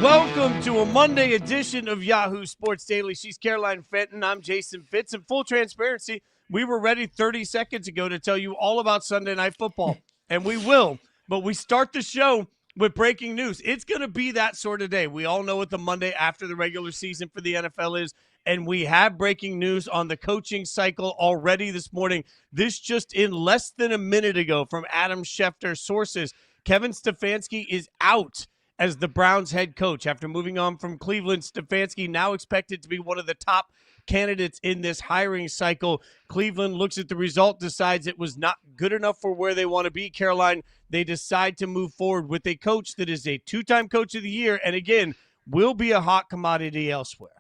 Welcome to a Monday edition of Yahoo Sports Daily. She's Caroline Fenton. I'm Jason Fitz. In full transparency, we were ready 30 seconds ago to tell you all about Sunday Night Football, and we will. But we start the show with breaking news. It's going to be that sort of day. We all know what the Monday after the regular season for the NFL is, and we have breaking news on the coaching cycle already this morning. This just in less than a minute ago from Adam Schefter sources. Kevin Stefanski is out as the Browns head coach. After moving on from Cleveland, Stefanski now expected to be one of the top candidates in this hiring cycle. Cleveland looks at the result, decides it was not good enough for where they want to be. Caroline, they decide to move forward with a coach that is a two-time coach of the year and, again, will be a hot commodity elsewhere.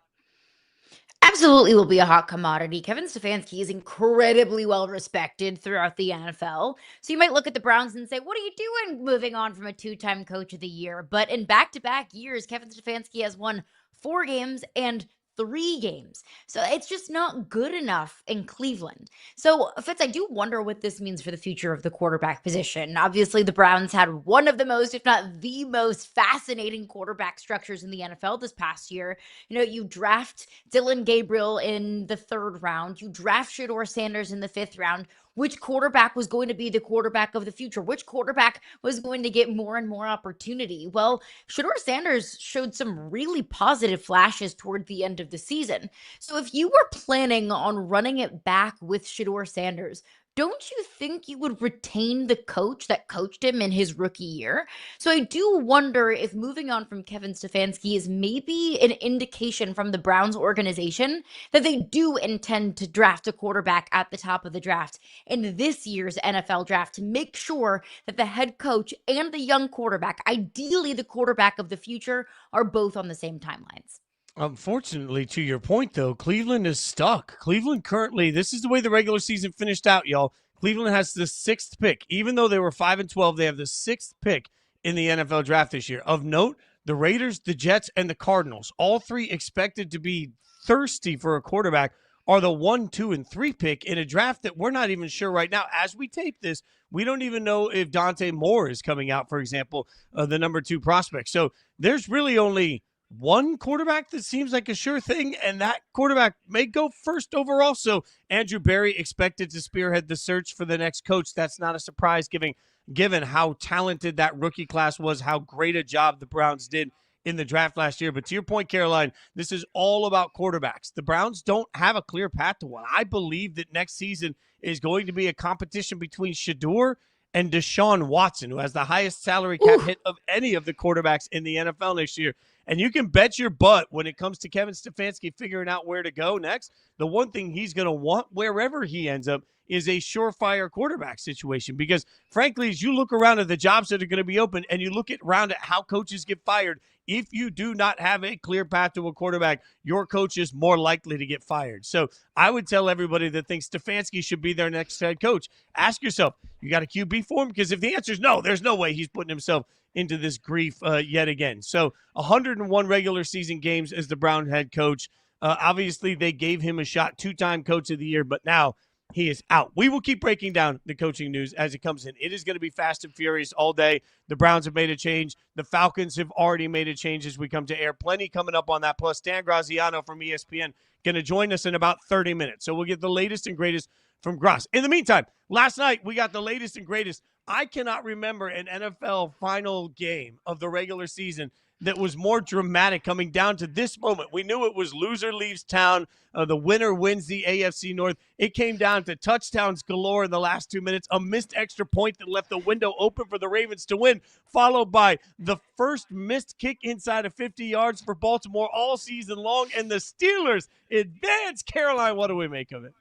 Absolutely will be a hot commodity. Kevin Stefanski is incredibly well respected throughout the NFL. So you might look at the Browns and say, what are you doing moving on from a two-time coach of the year? But in back-to-back years, Kevin Stefanski has won 4 games and 3 games. So it's just not good enough in Cleveland. So, Fitz, I do wonder what this means for the future of the quarterback position. Obviously, the Browns had one of the most, if not the most fascinating quarterback structures in the NFL this past year. You know, you draft Dylan Gabriel in the 3rd round. You draft Shedeur Sanders in the 5th round. Which quarterback was going to be the quarterback of the future? Which quarterback was going to get more and more opportunity? Well, Shedeur Sanders showed some really positive flashes toward the end of the season. So if you were planning on running it back with Shedeur Sanders, don't you think you would retain the coach that coached him in his rookie year? So I do wonder if moving on from Kevin Stefanski is maybe an indication from the Browns organization that they do intend to draft a quarterback at the top of the draft in this year's NFL draft to make sure that the head coach and the young quarterback, ideally the quarterback of the future, are both on the same timelines. Unfortunately, to your point, though, Cleveland is stuck. Cleveland currently, this is the way the regular season finished out, y'all. Cleveland has the 6th pick. Even though they were 5-12, they have the 6th pick in the NFL draft this year. Of note, the Raiders, the Jets, and the Cardinals, all 3 expected to be thirsty for a quarterback, are the 1, 2, and 3 pick in a draft that we're not even sure right now. As we tape this, we don't even know if Dante Moore is coming out, for example, the number 2 prospect. So there's really only one quarterback that seems like a sure thing, and that quarterback may go first overall. So Andrew Berry expected to spearhead the search for the next coach. That's not a surprise given how talented that rookie class was, how great a job the Browns did in the draft last year. But to your point, Caroline, this is all about quarterbacks. The Browns don't have a clear path to one. I believe that next season is going to be a competition between Shedeur and Deshaun Watson, who has the highest salary cap hit of any of the quarterbacks in the NFL next year. And you can bet your butt when it comes to Kevin Stefanski figuring out where to go next, the one thing he's going to want wherever he ends up is a surefire quarterback situation. Because, frankly, as you look around at the jobs that are going to be open and you look around at how coaches get fired, if you do not have a clear path to a quarterback, your coach is more likely to get fired. So I would tell everybody that thinks Stefanski should be their next head coach, ask yourself, you got a QB for him? Because if the answer is no, there's no way he's putting himself into this grief yet again. So 101 regular season games as the Brown head coach. Obviously, they gave him a shot, 2-time coach of the year, but now he is out. We will keep breaking down the coaching news as it comes in. It is going to be fast and furious all day. The Browns have made a change. The Falcons have already made a change as we come to air. Plenty coming up on that. Plus, Dan Graziano from ESPN going to join us in about 30 minutes. So we'll get the latest and greatest from Gras. In the meantime, last night we got the latest and greatest. I cannot remember an NFL final game of the regular season that was more dramatic coming down to this moment. We knew it was loser leaves town. The winner wins the AFC North. It came down to touchdowns galore in the last 2 minutes, a missed extra point that left the window open for the Ravens to win, followed by the first missed kick inside of 50 yards for Baltimore all season long, and the Steelers advance. Caroline, what do we make of it?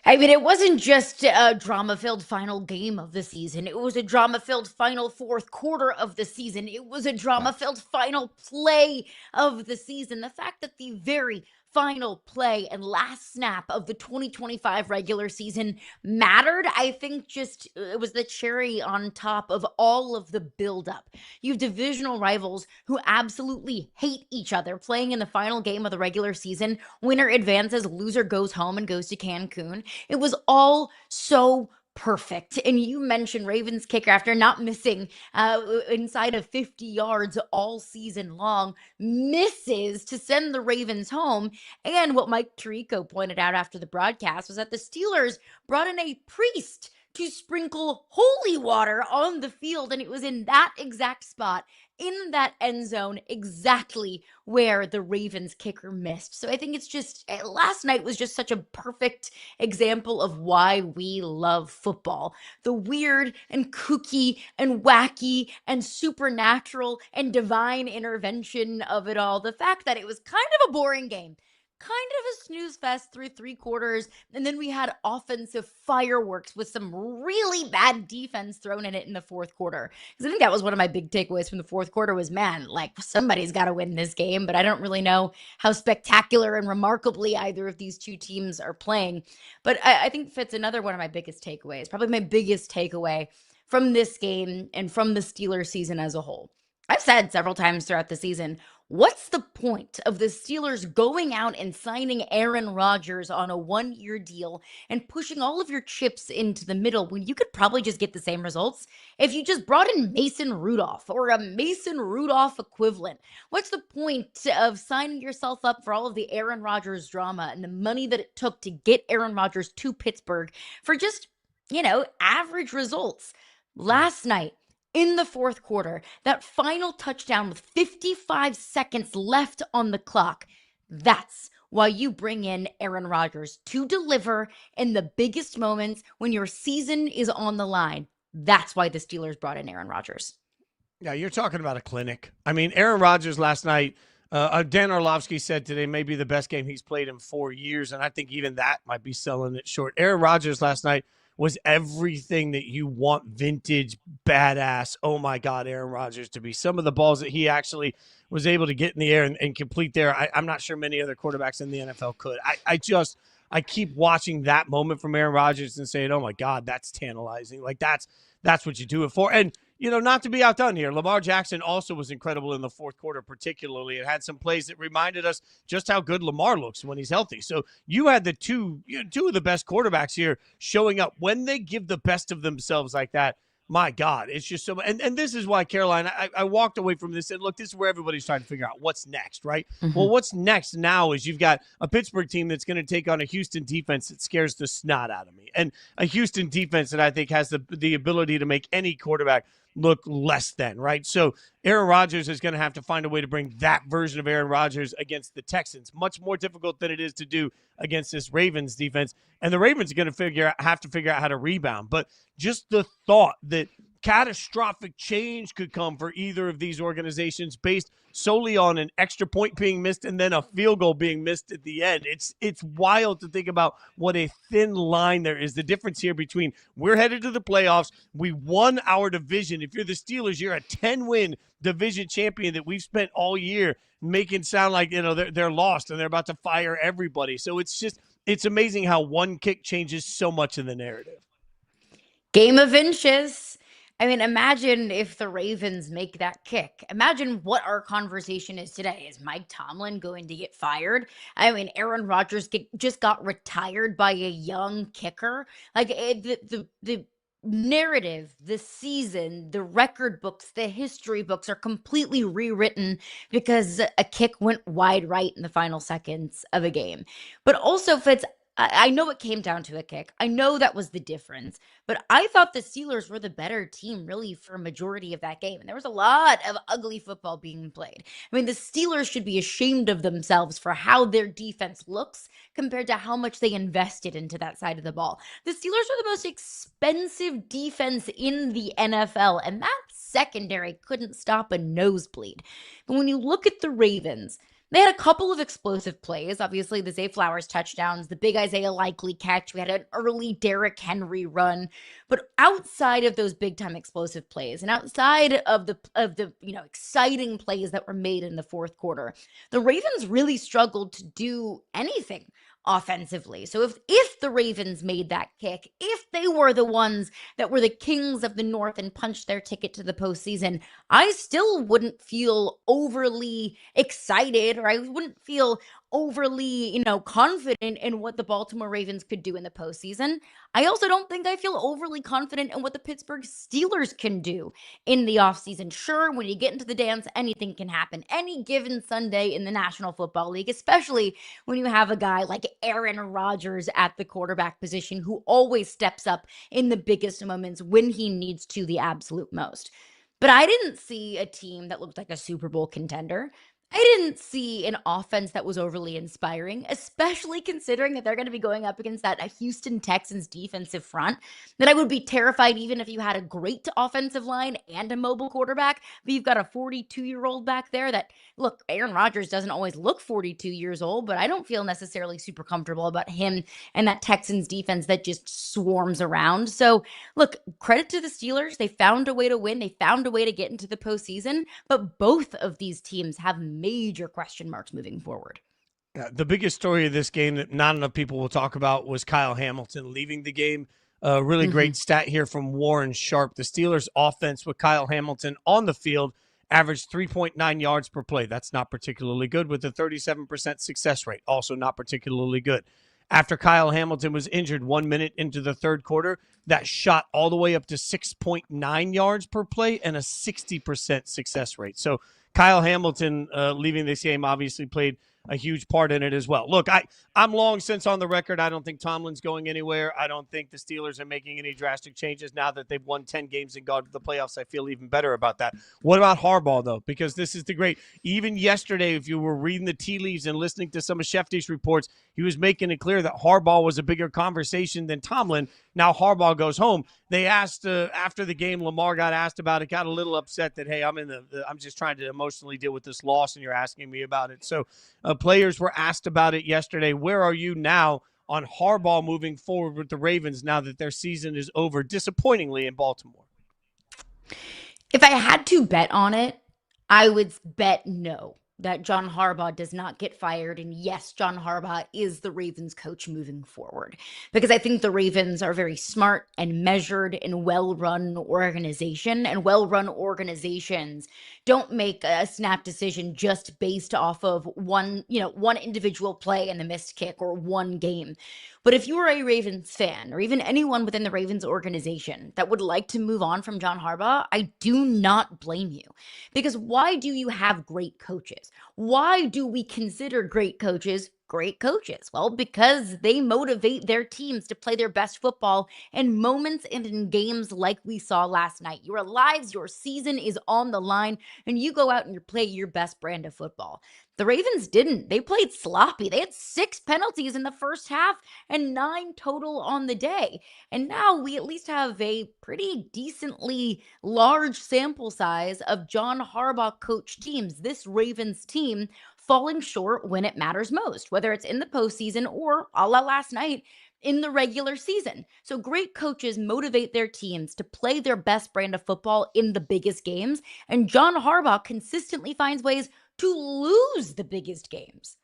I mean, it wasn't just a drama-filled final game of the season. It was a drama-filled final 4th quarter of the season. It was a drama-filled final play of the season. The fact that the very final play and last snap of the 2025 regular season mattered, I think just it was the cherry on top of all of the buildup. You have divisional rivals who absolutely hate each other playing in the final game of the regular season. Winner advances, loser goes home and goes to Cancun. It was all so perfect. And you mentioned Ravens kicker, after not missing inside of 50 yards all season long, misses to send the Ravens home. And what Mike Tirico pointed out after the broadcast was that the Steelers brought in a priest to sprinkle holy water on the field, and it was in that exact spot in that end zone, exactly where the Ravens kicker missed. So I think it's just, last night was just such a perfect example of why we love football. The weird and kooky and wacky and supernatural and divine intervention of it all. The fact that it was kind of a boring game, kind of a snooze fest through 3 quarters, and then we had offensive fireworks with some really bad defense thrown in it in the fourth quarter. Because I think that was one of my big takeaways from the fourth quarter was, man, like, somebody's got to win this game, but I don't really know how spectacular and remarkably either of these two teams are playing. But I think Fitz, another one of my biggest takeaways, probably my biggest takeaway from this game and from the Steelers season as a whole. I've said several times throughout the season, what's the point of the Steelers going out and signing Aaron Rodgers on a 1-year deal and pushing all of your chips into the middle when you could probably just get the same results if you just brought in Mason Rudolph or a Mason Rudolph equivalent? What's the point of signing yourself up for all of the Aaron Rodgers drama and the money that it took to get Aaron Rodgers to Pittsburgh for just, average results? Last night, in the fourth quarter, that final touchdown with 55 seconds left on the clock, that's why you bring in Aaron Rodgers to deliver in the biggest moments when your season is on the line. That's why the Steelers brought in Aaron Rodgers. Yeah, you're talking about a clinic. I mean, Aaron Rodgers last night, Dan Orlovsky said today may be the best game he's played in 4 years, and I think even that might be selling it short. Aaron Rodgers last night was everything that you want vintage, badass, oh my God, Aaron Rodgers to be. Some of the balls that he actually was able to get in the air and complete there, I'm not sure many other quarterbacks in the NFL could. I keep watching that moment from Aaron Rodgers and saying, oh my God, that's tantalizing. Like that's what you do it for. And, not to be outdone here, Lamar Jackson also was incredible in the fourth quarter, particularly. It had some plays that reminded us just how good Lamar looks when he's healthy. So you had the two of the best quarterbacks here showing up when they give the best of themselves like that. My God, it's just so – and this is why, Caroline, I walked away from this and, look, this is where everybody's trying to figure out what's next, right? Mm-hmm. Well, what's next now is you've got a Pittsburgh team that's going to take on a Houston defense that scares the snot out of me, and a Houston defense that I think has the ability to make any quarterback look less than, right? So Aaron Rodgers is going to have to find a way to bring that version of Aaron Rodgers against the Texans. Much more difficult than it is to do against this Ravens defense. And the Ravens are going to have to figure out how to rebound. But just the thought that catastrophic change could come for either of these organizations based solely on an extra point being missed and then a field goal being missed at the end. It's wild to think about what a thin line there is. The difference here between we're headed to the playoffs, we won our division. If you're the Steelers, you're a 10-win division champion that we've spent all year making sound like they're lost and they're about to fire everybody. So it's amazing how one kick changes so much in the narrative. Game of inches. I mean, imagine if the Ravens make that kick. Imagine what our conversation is today. Is Mike Tomlin going to get fired? I mean, Aaron Rodgers just got retired by a young kicker. Like the narrative, the season, the record books, the history books are completely rewritten because a kick went wide right in the final seconds of a game. But also, Fitz, I know it came down to a kick. I know that was the difference. But I thought the Steelers were the better team, really, for a majority of that game. And there was a lot of ugly football being played. I mean, the Steelers should be ashamed of themselves for how their defense looks compared to how much they invested into that side of the ball. The Steelers are the most expensive defense in the NFL, and that secondary couldn't stop a nosebleed. But when you look at the Ravens, they had a couple of explosive plays. Obviously, the Zay Flowers touchdowns, the big Isaiah Likely catch. We had an early Derrick Henry run. But outside of those big-time explosive plays and outside of the exciting plays that were made in the fourth quarter, the Ravens really struggled to do anything offensively. So if the Ravens made that kick, if they were the ones that were the kings of the North and punched their ticket to the postseason, I still wouldn't feel overly excited, or I wouldn't feel overly, confident in what the Baltimore Ravens could do in the postseason. I also don't think I feel overly confident in what the Pittsburgh Steelers can do in the offseason. Sure, when you get into the dance, anything can happen any given Sunday in the National Football League, especially when you have a guy like Aaron Rodgers at the quarterback position who always steps up in the biggest moments when he needs to the absolute most. But I didn't see a team that looked like a Super Bowl contender. I didn't see an offense that was overly inspiring, especially considering that they're going to be going up against that Houston Texans defensive front, that I would be terrified even if you had a great offensive line and a mobile quarterback, but you've got a 42-year-old back there that, look, Aaron Rodgers doesn't always look 42 years old, but I don't feel necessarily super comfortable about him and that Texans defense that just swarms around. So, look, credit to the Steelers. They found a way to win. They found a way to get into the postseason, but both of these teams have major question marks moving forward. The biggest story of this game that not enough people will talk about was Kyle Hamilton leaving the game. Really great stat here from Warren Sharp. The Steelers' offense with Kyle Hamilton on the field averaged 3.9 yards per play. That's not particularly good, with a 37% success rate. Also not particularly good. After Kyle Hamilton was injured 1 minute into the third quarter, that shot all the way up to 6.9 yards per play and a 60% success rate. So Kyle Hamilton leaving this game obviously played a huge part in it as well. Look, I'm long since on the record. I don't think Tomlin's going anywhere. I don't think the Steelers are making any drastic changes now that they've won 10 games and gone to the playoffs. I feel even better about that. What about Harbaugh, though? Because this is the great. Even yesterday, if you were reading the tea leaves and listening to some of Shefty's reports, he was making it clear that Harbaugh was a bigger conversation than Tomlin. Now Harbaugh goes home. They asked after the game, Lamar got asked about it, got a little upset that, hey, I'm just trying to emotionally deal with this loss, and you're asking me about it. So players were asked about it yesterday. Where are you now on Harbaugh moving forward with the Ravens now that their season is over, disappointingly, in Baltimore? If I had to bet on it, I would bet no, that John Harbaugh does not get fired. And yes, John Harbaugh is the Ravens coach moving forward, because I think the Ravens are very smart and measured and well-run organization, and well-run organizations don't make a snap decision just based off of one individual play and the missed kick or one game. But if you are a Ravens fan, or even anyone within the Ravens organization that would like to move on from John Harbaugh, I do not blame you. Because why do you have great coaches? Why do we consider great coaches great coaches? Well, because they motivate their teams to play their best football in moments and in games like we saw last night. Your lives, your season is on the line, and you go out and you play your best brand of football. The Ravens didn't. They played sloppy. They had 6 penalties in the first half and 9 total on the day. And now we at least have a pretty decently large sample size of John Harbaugh coach teams. This Ravens team falling short when it matters most, whether it's in the postseason or, a la last night, in the regular season. So great coaches motivate their teams to play their best brand of football in the biggest games, and John Harbaugh consistently finds ways to lose the biggest games.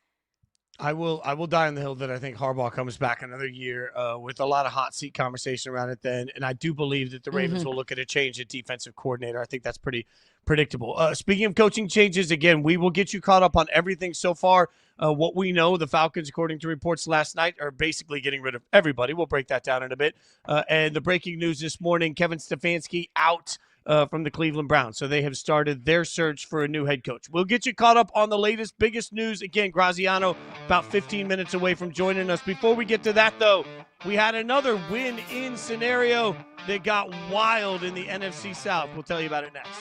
I will die on the hill that I think Harbaugh comes back another year with a lot of hot seat conversation around it then. And I do believe that the Ravens will look at a change at defensive coordinator. I think that's pretty predictable. Speaking of coaching changes, again, we will get you caught up on everything so far. What we know, the Falcons, according to reports last night, are basically getting rid of everybody. We'll break that down in a bit. And the breaking news this morning, Kevin Stefanski out from the Cleveland Browns. So they have started their search for a new head coach. We'll get you caught up on the latest, biggest news. Again, Graziano about 15 minutes away from joining us. Before we get to that, though, we had another win-in scenario that got wild in the NFC South. We'll tell you about it next.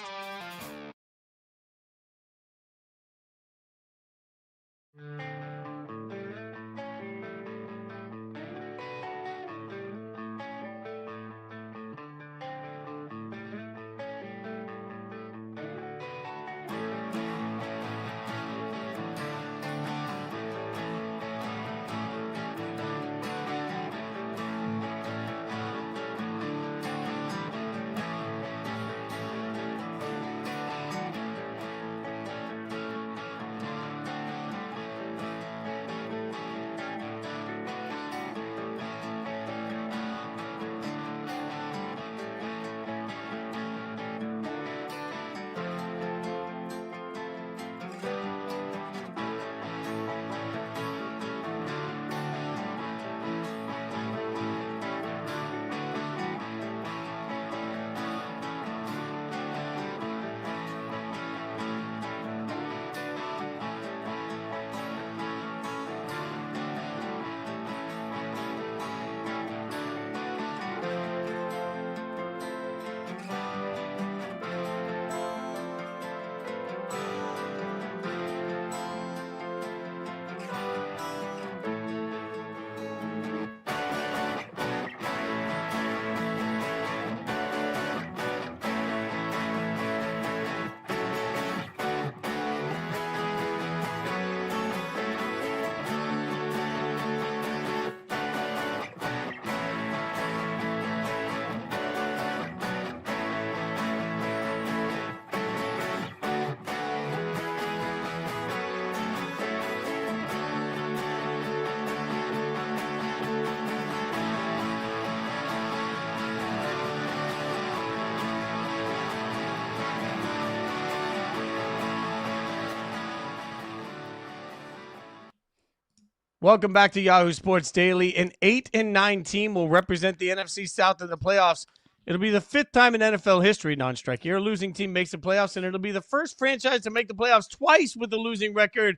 Welcome back to Yahoo Sports Daily. An 8-9 team will represent the NFC South in the playoffs. It'll be the fifth time in NFL history, non-strike year, a losing team makes the playoffs, and it'll be the first franchise to make the playoffs twice with a losing record.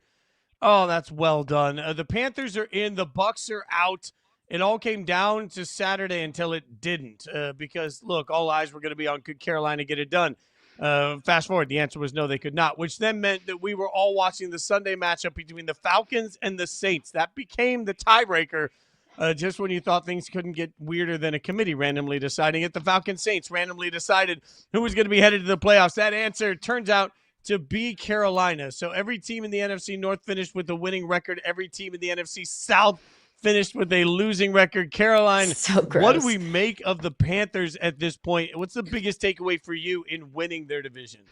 Oh, that's well done. The Panthers are in. The Bucs are out. It all came down to Saturday until it didn't, because, look, all eyes were going to be on could Carolina get it done. Fast forward, the answer was no, they could not, which then meant that we were all watching the Sunday matchup between the Falcons and the Saints. That became the tiebreaker. Just when you thought things couldn't get weirder than a committee randomly deciding it, the Falcons Saints randomly decided who was going to be headed to the playoffs. That answer turns out to be Carolina. So every team in the NFC North finished with a winning record. Every team in the NFC South finished with a losing record. Caroline, So gross. what do we make of the Panthers at this point? What's the biggest takeaway for you in winning their division?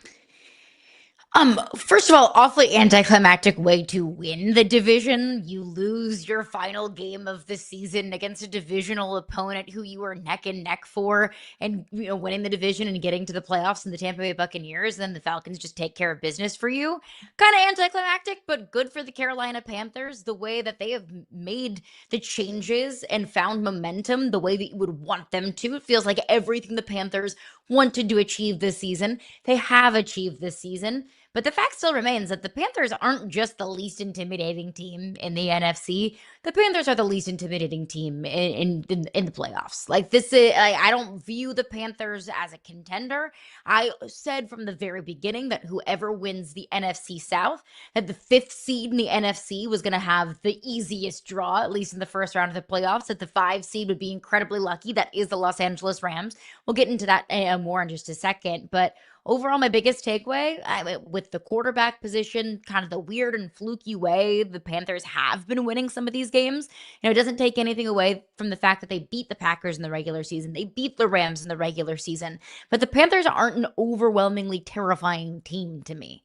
First of all, awfully anticlimactic way to win the division. You lose your final game of the season against a divisional opponent who you were neck and neck for, and winning the division and getting to the playoffs in the Tampa Bay Buccaneers. Then the Falcons just take care of business for you. Kind of anticlimactic, but good for the Carolina Panthers. The way that they have made the changes and found momentum, the way that you would want them to. It feels like everything the Panthers wanted to achieve this season, they have achieved this season. But the fact still remains that the Panthers aren't just the least intimidating team in the NFC. The Panthers are the least intimidating team in the playoffs. Like this is, I don't view the Panthers as a contender. I said from the very beginning that whoever wins the NFC South, that the fifth seed in the NFC was going to have the easiest draw, at least in the first round of the playoffs. That the 5 seed would be incredibly lucky. That is the Los Angeles Rams. We'll get into that more in just a second, but overall, my biggest takeaway with the quarterback position, kind of the weird and fluky way the Panthers have been winning some of these games. It doesn't take anything away from the fact that they beat the Packers in the regular season. They beat the Rams in the regular season. But the Panthers aren't an overwhelmingly terrifying team to me.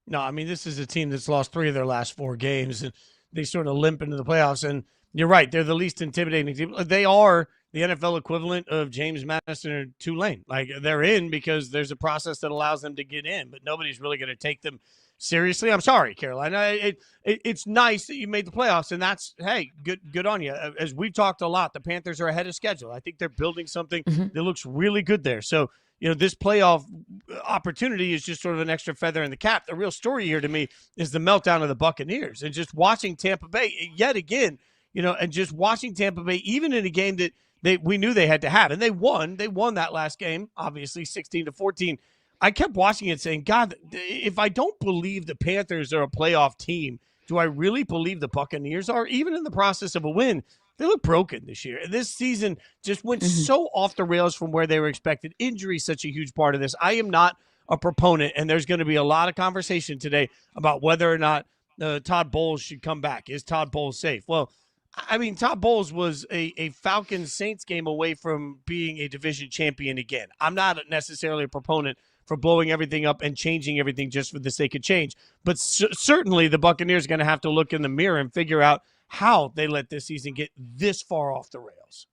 No, I mean, this is a team that's lost 3 of their last 4 games, and they sort of limp into the playoffs. And you're right, they're the least intimidating team. They are the NFL equivalent of James Madison or Tulane. Like, they're in because there's a process that allows them to get in, but nobody's really going to take them seriously. I'm sorry, Carolina. It's nice that you made the playoffs, and that's, hey, good on you. As we've talked a lot, the Panthers are ahead of schedule. I think they're building something that looks really good there. So, this playoff opportunity is just sort of an extra feather in the cap. The real story here to me is the meltdown of the Buccaneers, and just watching Tampa Bay yet again, and just watching Tampa Bay, even in a game that we knew they had to have, and they won. They won that last game, obviously 16-14. I kept watching it saying, God, if I don't believe the Panthers are a playoff team, do I really believe the Buccaneers are? Even in the process of a win, they look broken this year. This season just went so off the rails from where they were expected. Injury is such a huge part of this. I am not a proponent, and there's going to be a lot of conversation today about whether or not Todd Bowles should come back. Is Todd Bowles safe? Well, I mean, Todd Bowles was a Falcons-Saints game away from being a division champion again. I'm not necessarily a proponent for blowing everything up and changing everything just for the sake of change. But certainly the Buccaneers are going to have to look in the mirror and figure out how they let this season get this far off the rails.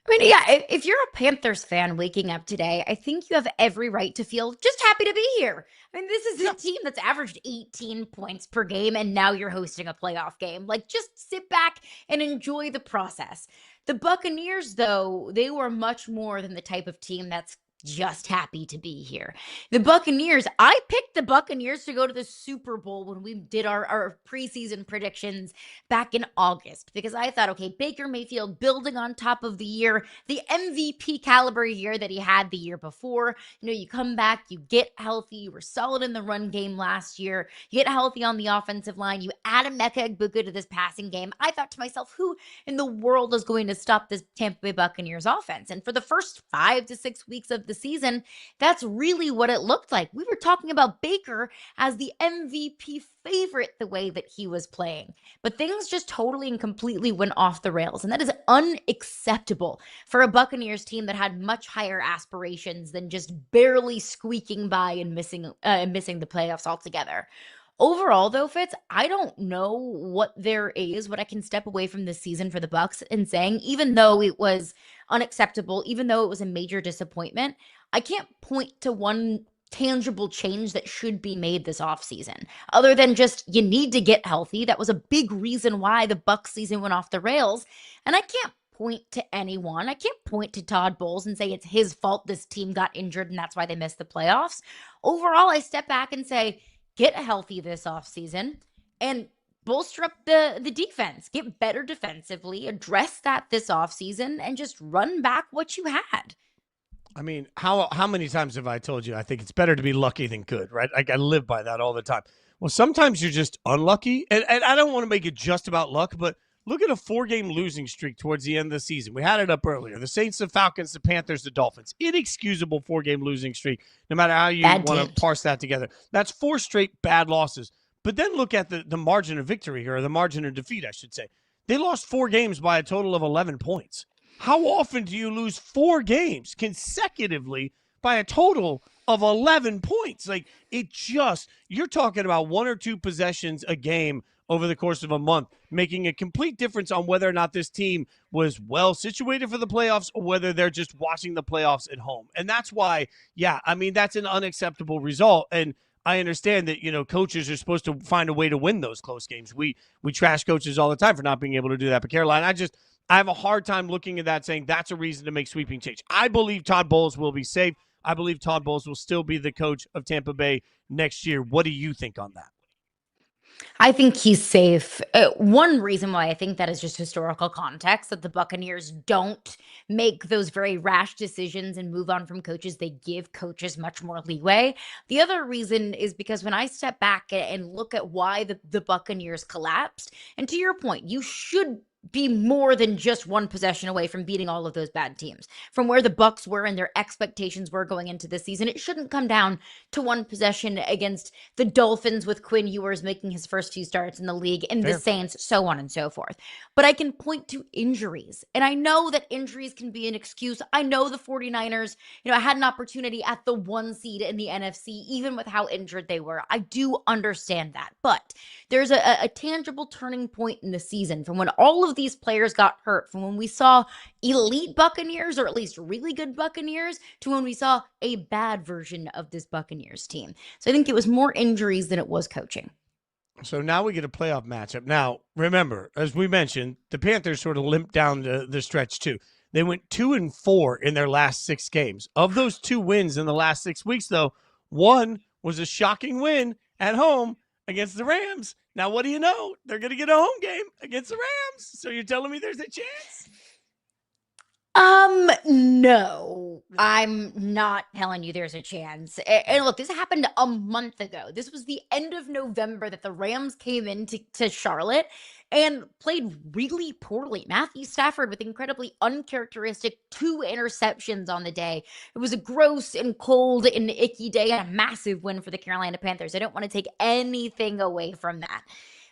I mean, yeah, if you're a Panthers fan waking up today, I think you have every right to feel just happy to be here. I mean, this is a team that's averaged 18 points per game, and now you're hosting a playoff game. Like, just sit back and enjoy the process. The Buccaneers, though, they were much more than the type of team that's just happy to be here. The Buccaneers, I picked the Buccaneers to go to the Super Bowl when we did our preseason predictions back in August, because I thought, okay, Baker Mayfield building on top of the MVP caliber year that he had the year before. You come back, you get healthy, you were solid in the run game last year, you get healthy on the offensive line, you add Emeka Egbuka to this passing game. I thought to myself, who in the world is going to stop this Tampa Bay Buccaneers offense? And for the first 5 to 6 weeks of the season, that's really what it looked like. We were talking about Baker as the MVP favorite the way that he was playing, but things just totally and completely went off the rails, and that is unacceptable for a Buccaneers team that had much higher aspirations than just barely squeaking by and missing the playoffs altogether. Overall, though, Fitz, I don't know what I can step away from this season for the Bucs and saying, even though it was unacceptable, even though it was a major disappointment, I can't point to one tangible change that should be made this offseason, other than just you need to get healthy. That was a big reason why the Bucs season went off the rails. And I can't point to anyone. I can't point to Todd Bowles and say it's his fault this team got injured and that's why they missed the playoffs. Overall, I step back and say, get healthy this offseason and bolster up the defense, get better defensively, address that this offseason, and just run back what you had. I mean, how many times have I told you I think it's better to be lucky than good, right? I live by that all the time. Well, sometimes you're just unlucky, and I don't want to make it just about luck, but look at a 4-game losing streak towards the end of the season. We had it up earlier. The Saints, the Falcons, the Panthers, the Dolphins. Inexcusable 4-game losing streak, no matter how you want to parse that together. That's 4 straight bad losses. But then look at the margin of victory here, or the margin of defeat, I should say. They lost 4 games by a total of 11 points. How often do you lose 4 games consecutively by a total of 11 points? Like, you're talking about 1 or 2 possessions a game over the course of a month, making a complete difference on whether or not this team was well situated for the playoffs or whether they're just watching the playoffs at home. And that's why, that's an unacceptable result. And I understand that, coaches are supposed to find a way to win those close games. We trash coaches all the time for not being able to do that. But Caroline, I have a hard time looking at that saying that's a reason to make sweeping change. I believe Todd Bowles will be safe. I believe Todd Bowles will still be the coach of Tampa Bay next year. What do you think on that? I think he's safe. One reason why I think that is just historical context, that the Buccaneers don't make those very rash decisions and move on from coaches. They give coaches much more leeway. The other reason is because when I step back and look at why the Buccaneers collapsed, and to your point, you should be more than just 1 possession away from beating all of those bad teams. From where the Bucs were and their expectations were going into this season, it shouldn't come down to 1 possession against the Dolphins with Quinn Ewers making his first few starts in the league, and the Saints, so on and so forth. But I can point to injuries, and I know that injuries can be an excuse. I know the 49ers, had an opportunity at the 1 seed in the NFC, even with how injured they were. I do understand that, but there's a tangible turning point in the season from when all of these players got hurt, from when we saw elite Buccaneers, or at least really good Buccaneers, to when we saw a bad version of this Buccaneers team. So I think it was more injuries than it was coaching. So now we get a playoff matchup. Now, remember, as we mentioned, the Panthers sort of limped down the stretch too. They went 2-4 in their last 6 games. Of those 2 wins in the last 6 weeks, though, 1 was a shocking win at home against the Rams. Now, what do you know? They're going to get a home game against the Rams. So you're telling me there's a chance? No, I'm not telling you there's a chance. And look, this happened a month ago. This was the end of November that the Rams came into Charlotte and played really poorly. Matthew Stafford with incredibly uncharacteristic 2 interceptions on the day. It was a gross and cold and icky day and a massive win for the Carolina Panthers. I don't want to take anything away from that.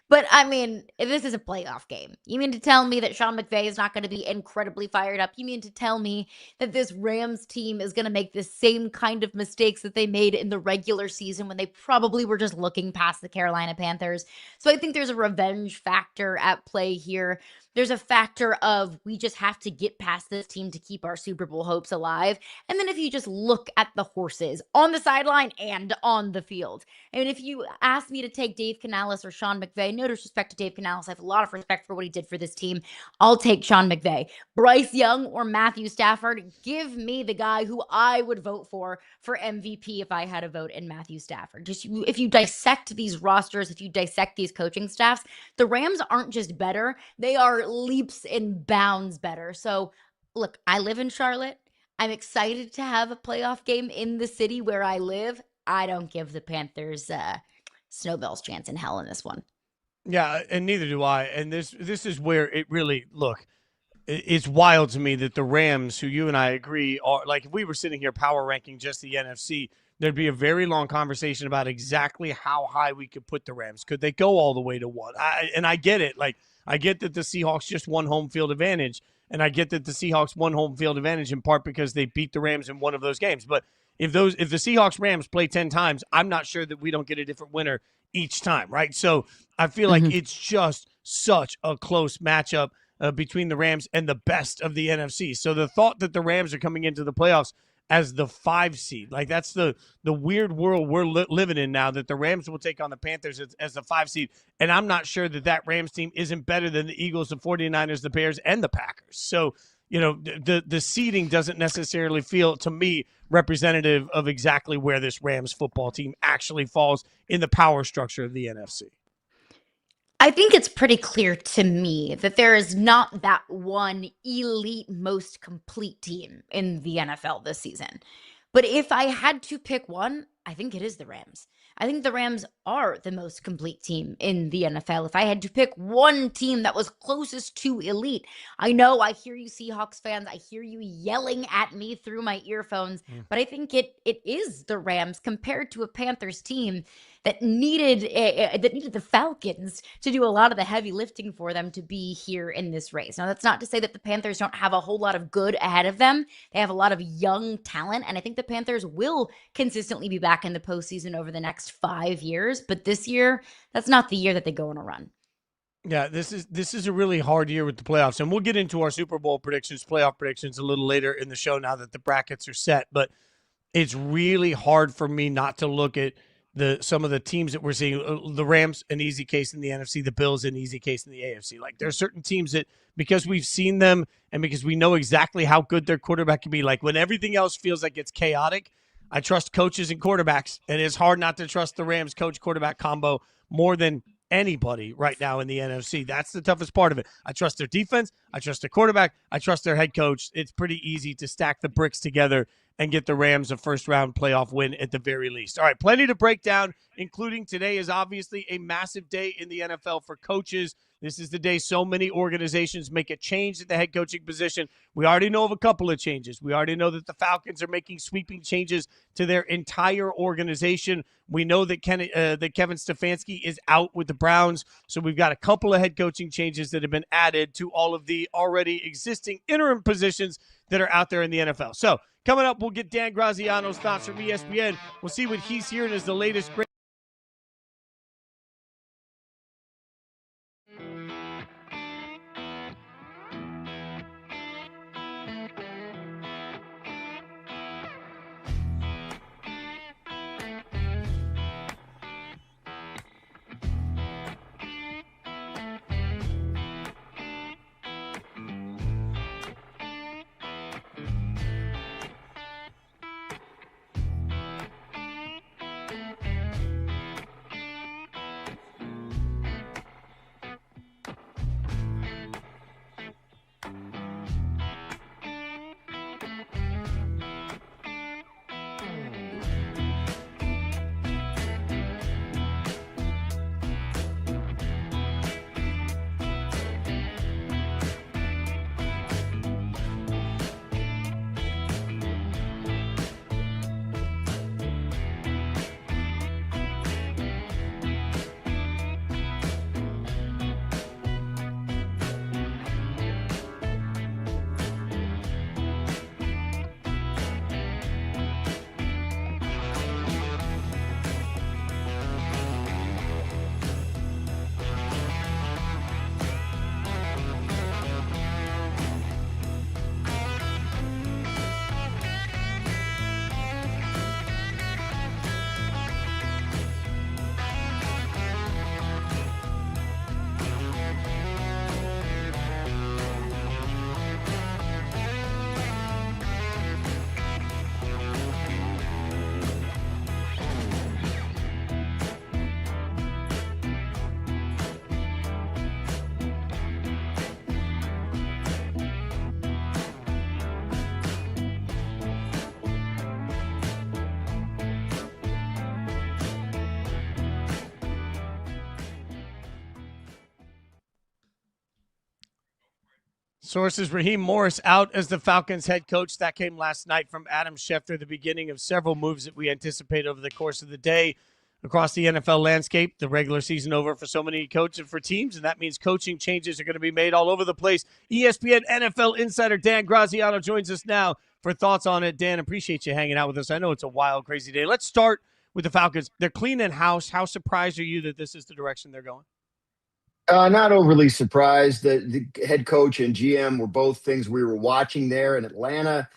But, I mean, this is a playoff game. You mean to tell me that Sean McVay is not going to be incredibly fired up? You mean to tell me that this Rams team is going to make the same kind of mistakes that they made in the regular season when they probably were just looking past the Carolina Panthers? So I think there's a revenge factor at play here. There's a factor of we just have to get past this team to keep our Super Bowl hopes alive. And then if you just look at the horses on the sideline and on the field, and if you ask me to take Dave Canales or Sean McVay, no disrespect to Dave Canales, I have a lot of respect for what he did for this team. I'll take Sean McVay. Bryce Young or Matthew Stafford, give me the guy who I would vote for MVP if I had a vote in Matthew Stafford. Just if you dissect these rosters, if you dissect these coaching staffs, the Rams aren't just better, they are leaps and bounds better. So look, I live in Charlotte. I'm excited to have a playoff game in the city where I live. I don't give the Panthers snowball's chance in hell in this one. Yeah, and neither do I. And this is where it really, look, it's wild to me that the Rams, who you and I agree are, like, if we were sitting here power ranking just the NFC, there'd be a very long conversation about exactly how high we could put the Rams. Could they go all the way to 1? And I get it. Like, I get that the Seahawks just won home field advantage, and I get that the Seahawks won home field advantage in part because they beat the Rams in one of those games. But if the Seahawks-Rams play 10 times, I'm not sure that we don't get a different winner each time, right? So I feel like it's just such a close matchup between the Rams and the best of the NFC. So the thought that the Rams are coming into the playoffs as the 5 seed. Like, that's the weird world we're living in now, that the Rams will take on the Panthers as the 5 seed. And I'm not sure that Rams team isn't better than the Eagles, the 49ers, the Bears, and the Packers. So, the seeding doesn't necessarily feel, to me, representative of exactly where this Rams football team actually falls in the power structure of the NFC. I think it's pretty clear to me that there is not that one elite, most complete team in the NFL this season. But if I had to pick one, I think it is the Rams. I think the Rams are the most complete team in the NFL. If I had to pick one team that was closest to elite, I know I hear you Seahawks fans. I hear you yelling at me through my earphones, but I think it is the Rams compared to a Panthers team that needed the Falcons to do a lot of the heavy lifting for them to be here in this race. Now, that's not to say that the Panthers don't have a whole lot of good ahead of them. They have a lot of young talent, and I think the Panthers will consistently be back in the postseason over the next 5 years. But this year, that's not the year that they go on a run. Yeah, this is a really hard year with the playoffs, and we'll get into our Super Bowl predictions, playoff predictions a little later in the show now that the brackets are set. But it's really hard for me not to look at some of the teams that we're seeing. The Rams, an easy case in the NFC. The Bills, an easy case in the AFC. Like, there are certain teams that, because we've seen them and because we know exactly how good their quarterback can be, like when everything else feels like it's chaotic, I trust coaches and quarterbacks, and it's hard not to trust the Rams coach-quarterback combo more than anybody right now in the NFC. That's the toughest part of it. I trust their defense. I trust their quarterback. I trust their head coach. It's pretty easy to stack the bricks together and get the Rams a first-round playoff win at the very least. All right, plenty to break down, including today is obviously a massive day in the NFL for coaches. This is the day so many organizations make a change at the head coaching position. We already know of a couple of changes. We already know that the Falcons are making sweeping changes to their entire organization. We know that Kevin Stefanski is out with the Browns. So we've got a couple of head coaching changes that have been added to all of the already existing interim positions that are out there in the NFL. So coming up, we'll get Dan Graziano's thoughts from ESPN. We'll see what he's hearing as the latest great. Sources: Raheem Morris out as the Falcons head coach. That came last night from Adam Schefter, the beginning of several moves that we anticipate over the course of the day across the NFL landscape. The regular season over for so many coaches for teams, and that means coaching changes are going to be made all over the place. ESPN NFL insider Dan Graziano joins us now for thoughts on it. Dan, appreciate you hanging out with us. I know it's a wild, crazy day. Let's start with the Falcons. They're cleaning house. How surprised are you that this is the direction they're going? Not overly surprised. The head coach and GM were both things we were watching there in Atlanta.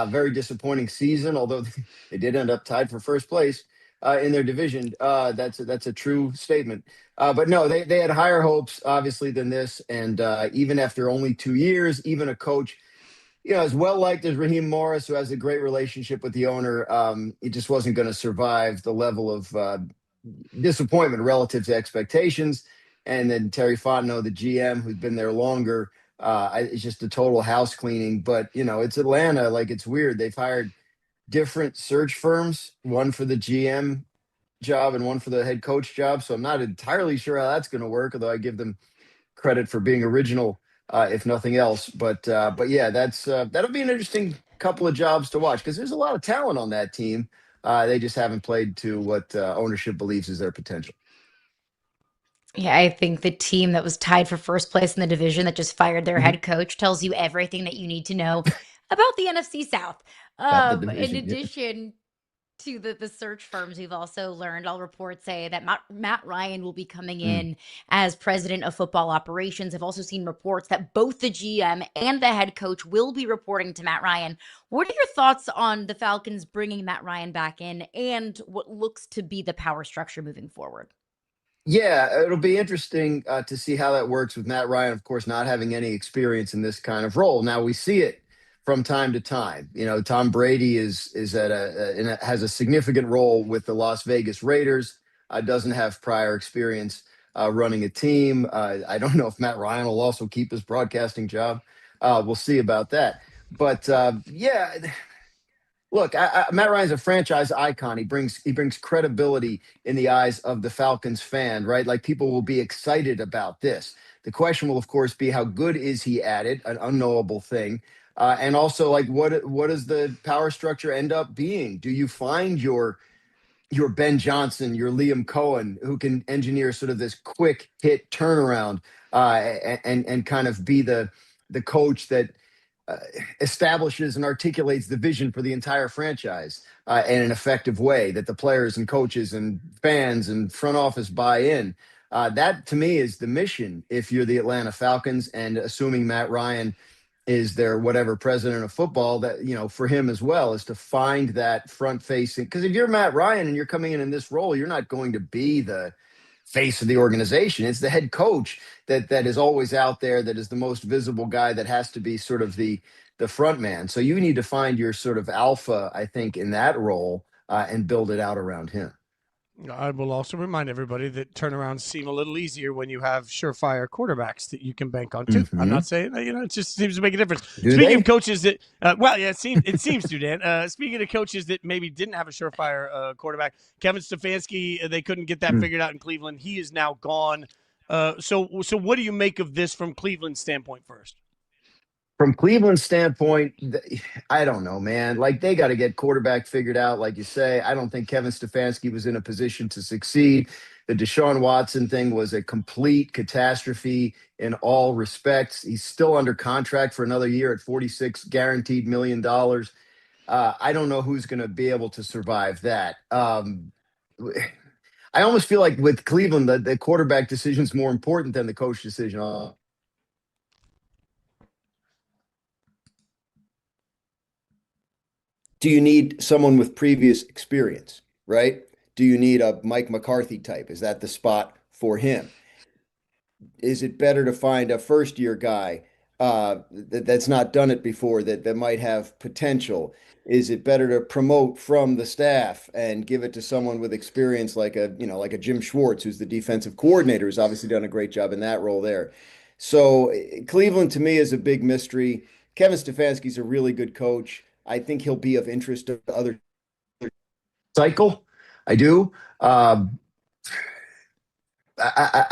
Very disappointing season, although they did end up tied for first place in their division. That's a true statement. But no, they had higher hopes, obviously, than this. And even after only 2 years, even a coach, as well liked as RAHEEM MORRIS, who has a great relationship with the owner, it just wasn't going to survive the level of disappointment relative to expectations. And then Terry Fontenot, the GM, who's been there longer, it's just a total house cleaning. But it's Atlanta. Like, it's weird. They've hired different search firms, one for the GM job and one for the head coach job. So I'm not entirely sure how that's going to work, although I give them credit for being original, if nothing else. But yeah, that'll be an interesting couple of jobs to watch because there's a lot of talent on that team. They just haven't played to what ownership believes is their potential. Yeah, I think the team that was tied for first place in the division that just fired their head coach tells you everything that you need to know about the NFC South. About the division, In addition to the search firms, we've also learned, all reports say that Matt Ryan will be coming in as president of football operations. I've also seen reports that both the GM and the head coach will be reporting to Matt Ryan. What are your thoughts on the Falcons bringing Matt Ryan back in and what looks to be the power structure moving forward? Yeah, it'll be interesting to see how that works with Matt Ryan, of course, not having any experience in this kind of role. Now we see it from time to time. Tom Brady is has a significant role with the Las Vegas Raiders. Doesn't have prior experience running a team. I don't know if Matt Ryan will also keep his broadcasting job. We'll see about that. But yeah. Look, Matt Ryan's a franchise icon. He brings credibility in the eyes of the Falcons fan, right? Like, people will be excited about this. The question will, of course, be how good is he at it, an unknowable thing. And also, like, what does the power structure end up being? Do you find your Ben Johnson, your Liam Cohen, who can engineer sort of this quick hit turnaround and kind of be the coach that establishes and articulates the vision for the entire franchise in an effective way that the players and coaches and fans and front office buy in. That, to me, is the mission if you're the Atlanta Falcons, and assuming Matt Ryan is their whatever president of football, that, for him as well, is to find that front facing. Because if you're Matt Ryan and you're coming in this role, you're not going to be the face of the organization. It's the head coach that is always out there, that is the most visible guy, that has to be sort of the front man. So you need to find your sort of alpha, I think, in that role and build it out around him. I will also remind everybody that turnarounds seem a little easier when you have surefire quarterbacks that you can bank on too. I'm not saying it just seems to make a difference. Speaking of coaches that, it seems to, Dan. Speaking of coaches that maybe didn't have a surefire quarterback, Kevin Stefanski, they couldn't get that figured out in Cleveland. He is now gone. So what do you make of this from Cleveland's standpoint first? From Cleveland's standpoint, I don't know, man. Like, they got to get quarterback figured out, like you say. I don't think Kevin Stefanski was in a position to succeed. The Deshaun Watson thing was a complete catastrophe in all respects. He's still under contract for another year at $46 guaranteed million. I don't know who's going to be able to survive that. I almost feel like with Cleveland, the quarterback decision is more important than the coach decision. Do you need someone with previous experience, right? Do you need a Mike McCarthy type? Is that the spot for him? Is it better to find a first-year guy that's not done it before, that might have potential? Is it better to promote from the staff and give it to someone with experience, like a Jim Schwartz, who's the defensive coordinator, who's obviously done a great job in that role there? So Cleveland, to me, is a big mystery. Kevin Stefanski's a really good coach. I think he'll be of interest to other cycle. I do. I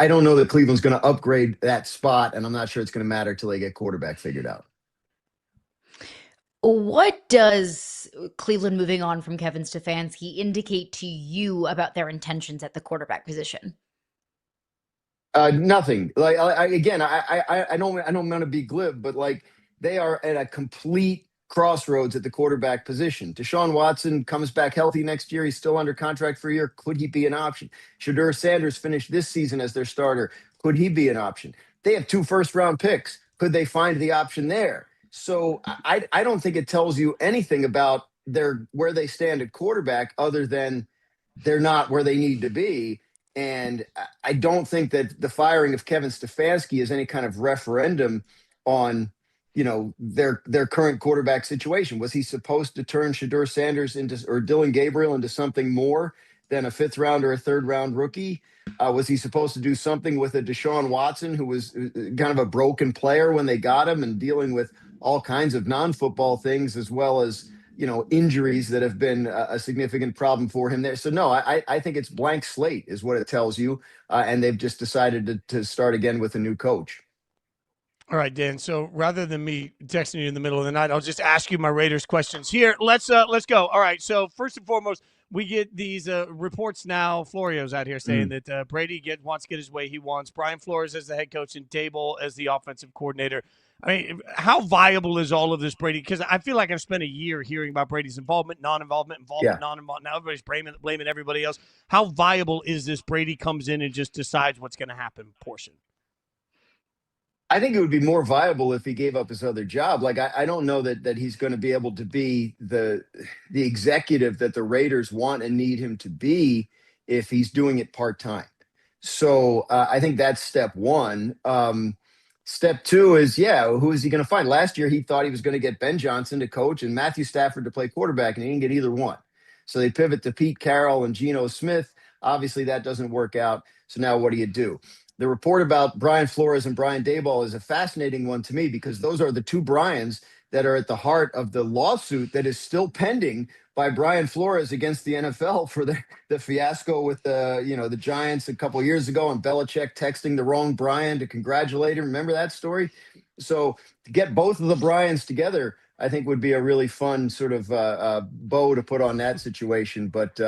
don't know that Cleveland's going to upgrade that spot, and I'm not sure it's going to matter till they get quarterback figured out. What does Cleveland moving on from Kevin Stefanski indicate to you about their intentions at the quarterback position? Nothing. Like, I don't want to be glib, but like, they are at a complete crossroads at the quarterback position. Deshaun Watson comes back healthy next year. He's still under contract for a year. Could he be an option? Shedeur Sanders finished this season as their starter. Could he be an option? They have 2 first-round picks. Could they find the option there? So I don't think it tells you anything about where they stand at quarterback other than they're not where they need to be. And I don't think that the firing of Kevin Stefanski is any kind of referendum on, their current quarterback situation. Was he supposed to turn Shedeur Sanders or Dylan Gabriel into something more than a fifth round or a third round rookie? Was he supposed to do something with a Deshaun Watson, who was kind of a broken player when they got him and dealing with all kinds of non-football things, as well as injuries that have been a significant problem for him there? So no, I think it's blank slate is what it tells you, and they've just decided to start again with a new coach. All right, Dan. So rather than me texting you in the middle of the night, I'll just ask you my Raiders questions here. Let's go. All right. So first and foremost, we get these reports now. Florio's out here saying that Brady wants to get his way he wants. Brian Flores as the head coach and Dable as the offensive coordinator. I mean, how viable is all of this, Brady? Because I feel like I've spent a year hearing about Brady's involvement, non-involvement, non-involvement. Now everybody's blaming everybody else. How viable is this Brady comes in and just decides what's going to happen portion? I think it would be more viable if he gave up his other job. Like, I don't know that he's going to be able to be the executive that the Raiders want and need him to be if he's doing it part-time. So I think that's step one. Step two is, who is he going to find? Last year, he thought he was going to get Ben Johnson to coach and Matthew Stafford to play quarterback, and he didn't get either one. So they pivot to Pete Carroll and Geno Smith. Obviously, that doesn't work out. So now what do you do? The report about Brian Flores and Brian Daboll is a fascinating one to me, because those are the two Brians that are at the heart of the lawsuit that is still pending by Brian Flores against the NFL for the fiasco with the Giants a couple of years ago, and Belichick texting the wrong Brian to congratulate him. Remember that story? So to get both of the Brians together, I think would be a really fun sort of bow to put on that situation. But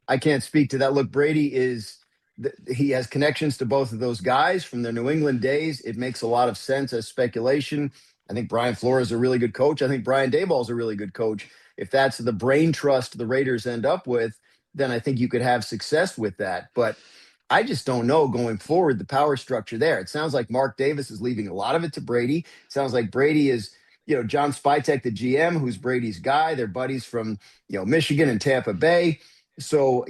I can't speak to that. Look, Brady he has connections to both of those guys from their New England days. It makes a lot of sense as speculation. I think Brian Flores is a really good coach. I think Brian Daboll is a really good coach. If that's the brain trust the Raiders end up with, then I think you could have success with that. But I just don't know going forward the power structure there. It sounds like Mark Davis is leaving a lot of it to Brady. It sounds like Brady is, John Spytek, the GM, who's Brady's guy. They're buddies from, Michigan and Tampa Bay. So,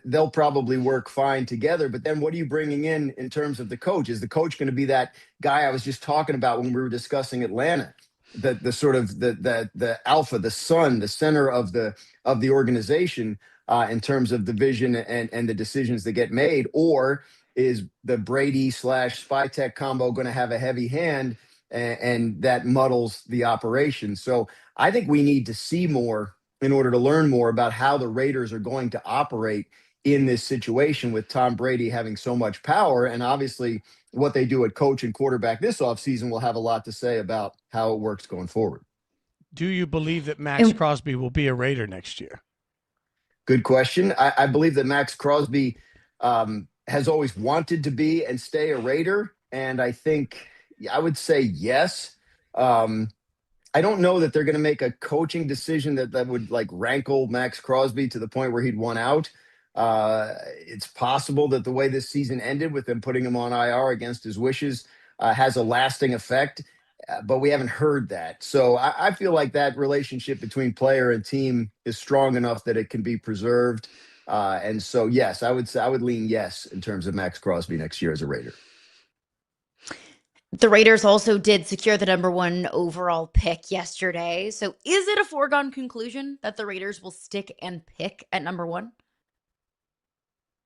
they'll probably work fine together. But then what are you bringing in terms of the coach? Is the coach going to be that guy I was just talking about when we were discussing Atlanta? The sort of the alpha, the son, the center of the organization in terms of the vision and the decisions that get made? Or is the Brady / Spytek combo going to have a heavy hand and that muddles the operation? So I think we need to see more in order to learn more about how the Raiders are going to operate in this situation with Tom Brady having so much power. And obviously what they do at coach and quarterback this offseason will have a lot to say about how it works going forward. Do you believe that Max Crosby will be a Raider next year? Good question. I believe that Max Crosby has always wanted to be and stay a Raider. And I think I would say yes. I don't know that they're going to make a coaching decision that would like rankle Max Crosby to the point where he'd want out. It's possible that the way this season ended with them putting him on IR against his wishes has a lasting effect, but we haven't heard that. So I feel like that relationship between player and team is strong enough that it can be preserved. And so, yes, I would lean yes in terms of Max Crosby next year as a Raider. The Raiders also did secure the #1 overall pick yesterday. So is it a foregone conclusion that the Raiders will stick and pick at #1?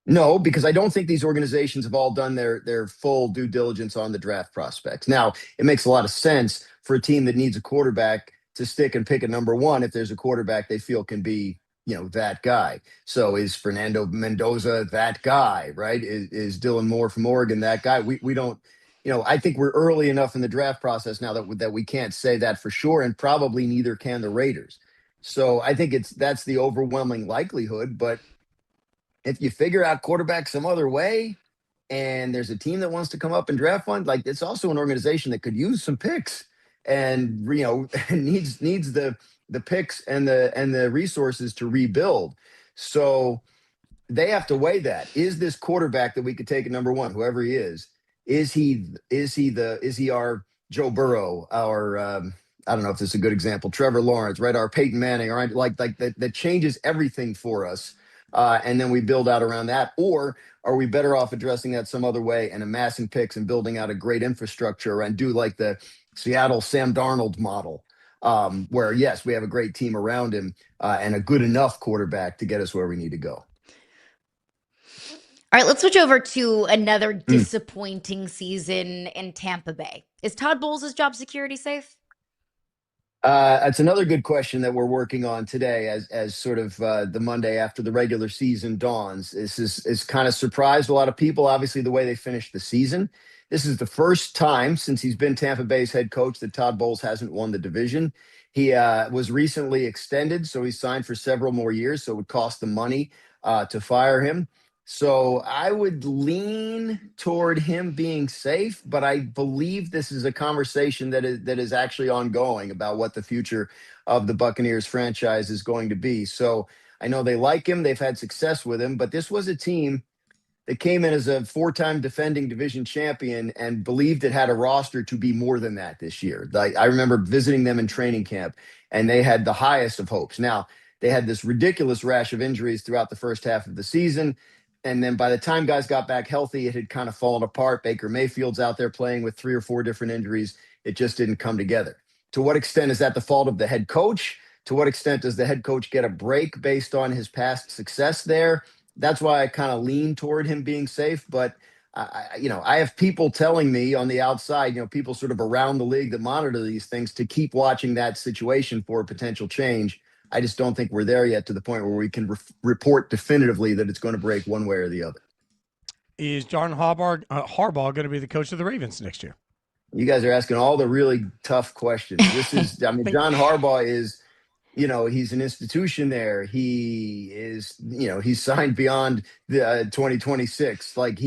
No, because I don't think these organizations have all done their full due diligence on the draft prospects. Now, it makes a lot of sense for a team that needs a quarterback to stick and pick at #1 if there's a quarterback they feel can be, that guy. So is Fernando Mendoza that guy, right? Is Dylan Moore from Oregon that guy? We don't. I think we're early enough in the draft process now that we can't say that for sure, and probably neither can the Raiders. So I think that's the overwhelming likelihood. But if you figure out quarterback some other way, and there's a team that wants to come up and draft one, like it's also an organization that could use some picks and needs the picks and the resources to rebuild. So they have to weigh that. Is this quarterback that we could take at #1, whoever he is he our Joe Burrow, our I don't know if this is a good example, Trevor Lawrence, right? Our Peyton Manning, all right? Like that changes everything for us. And then we build out around that. Or are we better off addressing that some other way and amassing picks and building out a great infrastructure and do like the Seattle Sam Darnold model, where, yes, we have a great team around him and a good enough quarterback to get us where we need to go. All right, let's switch over to another disappointing season in Tampa Bay. Is Todd Bowles' job security safe? That's another good question that we're working on today as sort of the Monday after the regular season dawns. This is kind of surprised a lot of people, obviously, the way they finished the season. This is the first time since he's been Tampa Bay's head coach that Todd Bowles hasn't won the division. He was recently extended, so he signed for several more years, so it would cost them money to fire him. So I would lean toward him being safe, but I believe this is a conversation that is actually ongoing about what the future of the Buccaneers franchise is going to be. So I know they like him, they've had success with him, but this was a team that came in as a 4-time defending division champion and believed it had a roster to be more than that this year. I remember visiting them in training camp, and they had the highest of hopes. Now, they had this ridiculous rash of injuries throughout the first half of the season. And then by the time guys got back healthy, it had kind of fallen apart. Baker Mayfield's out there playing with 3 or 4 different injuries. It just didn't come together. To what extent is that the fault of the head coach? To what extent does the head coach get a break based on his past success there? That's why I kind of lean toward him being safe. But, I have people telling me on the outside, people sort of around the league that monitor these things to keep watching that situation for a potential change. I just don't think we're there yet to the point where we can report definitively that it's going to break one way or the other. Is John Harbaugh going to be the coach of the Ravens next year? You guys are asking all the really tough questions. This is, John Harbaugh is, he's an institution there. He is, he's signed beyond the 2026. Like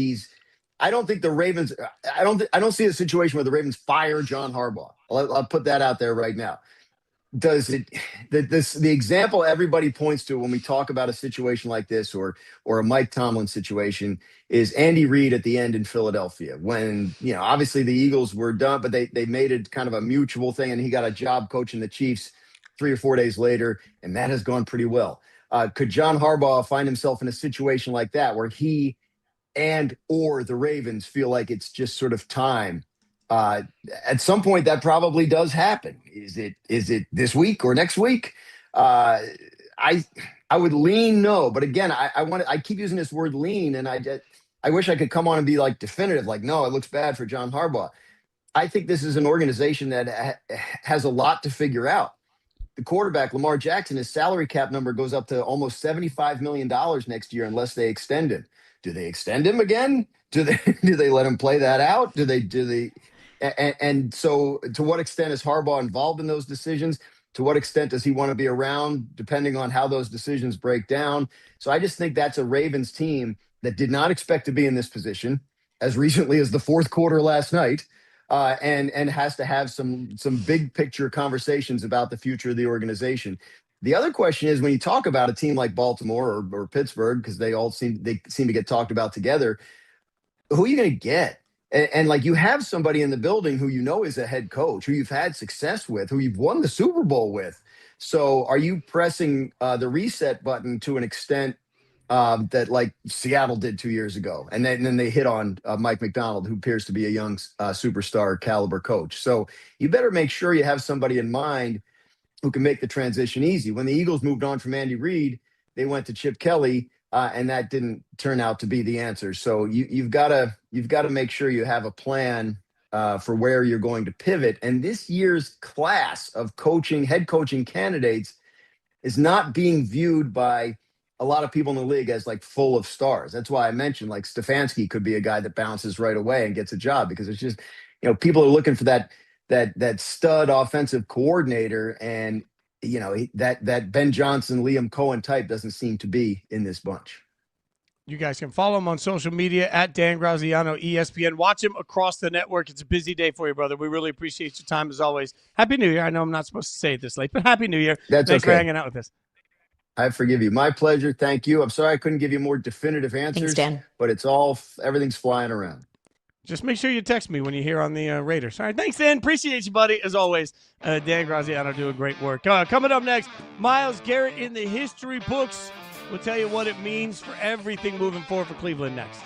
I don't think the Ravens, I don't see a situation where the Ravens fire John Harbaugh. I'll put that out there right now. The example everybody points to when we talk about a situation like this or a Mike Tomlin situation is Andy Reid at the end in Philadelphia when, obviously the Eagles were done, but they made it kind of a mutual thing and he got a job coaching the Chiefs 3 or 4 days later, and that has gone pretty well. Could John Harbaugh find himself in a situation like that where he and or the Ravens feel like it's just sort of time? At some point that probably does happen. Is it this week or next week? I would lean no, but again, I keep using this word lean, and I wish I could come on and be like definitive, like, no, it looks bad for John Harbaugh. I think this is an organization that has a lot to figure out. The quarterback, Lamar Jackson, his salary cap number goes up to almost $75 million next year unless they extend him. Do they extend him again? Do they let him play that out? And so to what extent is Harbaugh involved in those decisions? To what extent does he want to be around, depending on how those decisions break down? So I just think that's a Ravens team that did not expect to be in this position as recently as the fourth quarter last night, and has to have some big picture conversations about the future of the organization. The other question is when you talk about a team like Baltimore or Pittsburgh, because they seem to get talked about together, who are you going to get? And like you have somebody in the building who is a head coach, who you've had success with, who you've won the Super Bowl with. So are you pressing the reset button to an extent that like Seattle did 2 years ago? And then they hit on Mike McDonald, who appears to be a young superstar caliber coach. So you better make sure you have somebody in mind who can make the transition easy. When the Eagles moved on from Andy Reid, they went to Chip Kelly. And that didn't turn out to be the answer. So you've got to make sure you have a plan for where you're going to pivot. And this year's class of head coaching candidates is not being viewed by a lot of people in the league as like full of stars. That's why I mentioned like Stefanski could be a guy that bounces right away and gets a job, because it's just, people are looking for that stud offensive coordinator, and that Ben Johnson, Liam Cohen type doesn't seem to be in this bunch. You guys can follow him on social media at Dan Graziano, ESPN. Watch him across the network. It's a busy day for you, brother. We really appreciate your time as always. Happy New Year. I know I'm not supposed to say it this late, but Happy New Year. Thanks for hanging out with us. I forgive you. My pleasure. Thank you. I'm sorry I couldn't give you more definitive answers. Thanks, Dan. But everything's flying around. Just make sure you text me when you hear on the Raiders. All right, thanks, Dan. Appreciate you, buddy. As always, Dan Graziano doing great work. Coming up next, Myles Garrett in the history books. We'll tell you what it means for everything moving forward for Cleveland next.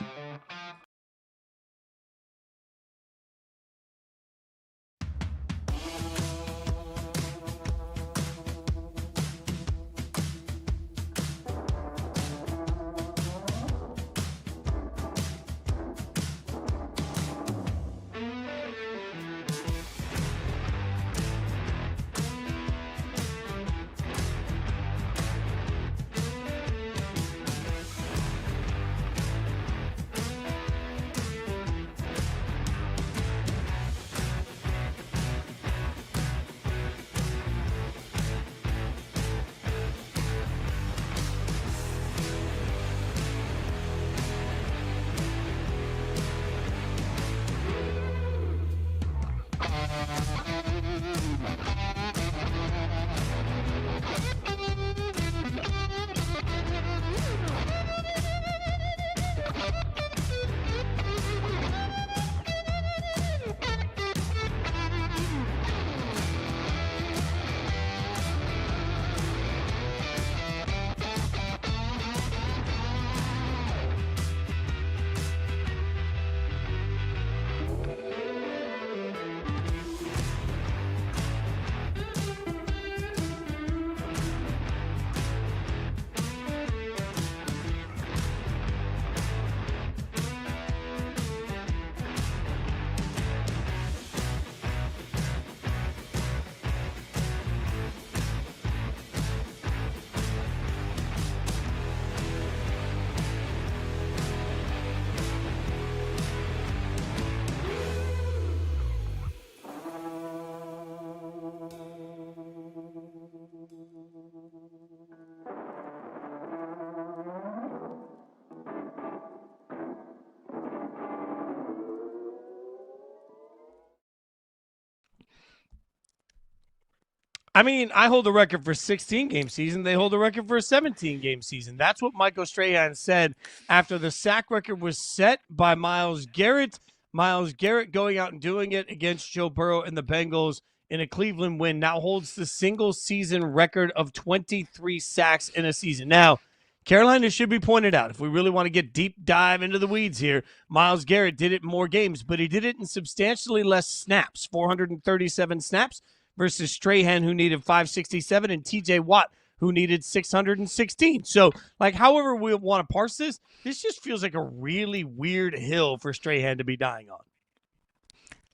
I mean, I hold the record for 16-game season. They hold the record for a 17-game season. That's what Michael Strahan said after the sack record was set by Myles Garrett. Myles Garrett going out and doing it against Joe Burrow and the Bengals in a Cleveland win now holds the single-season record of 23 sacks in a season. Now, Carolina should be pointed out. If we really want to get deep dive into the weeds here, Myles Garrett did it in more games, but he did it in substantially less snaps, 437 snaps, versus Strahan, who needed 567, and TJ Watt, who needed 616. So, however we want to parse this just feels like a really weird hill for Strahan to be dying on.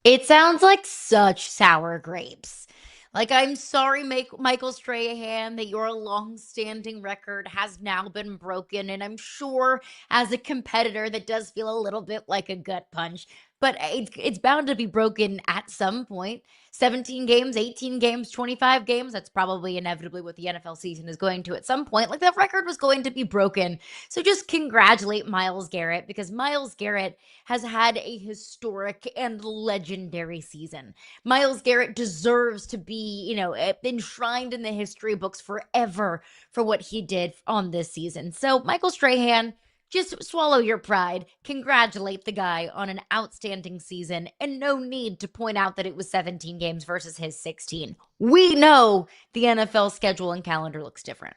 It sounds like such sour grapes. I'm sorry, Michael Strahan, that your long-standing record has now been broken, and I'm sure as a competitor that does feel a little bit like a gut punch, but it's bound to be broken at some point. 17 games, 18 games, 25 games, that's probably inevitably what the NFL season is going to at some point. That record was going to be broken. So just congratulate Myles Garrett, because Myles Garrett has had a historic and legendary season. Myles Garrett deserves to be, enshrined in the history books forever for what he did on this season. So Michael Strahan, just swallow your pride. Congratulate the guy on an outstanding season, and no need to point out that it was 17 games versus his 16. We know the NFL schedule and calendar looks different.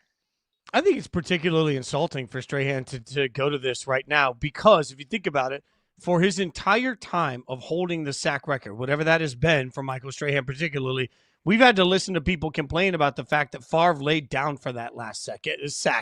I think it's particularly insulting for Strahan to go to this right now, because if you think about it, for his entire time of holding the sack record, whatever that has been for Michael Strahan particularly, we've had to listen to people complain about the fact that Favre laid down for that last sack.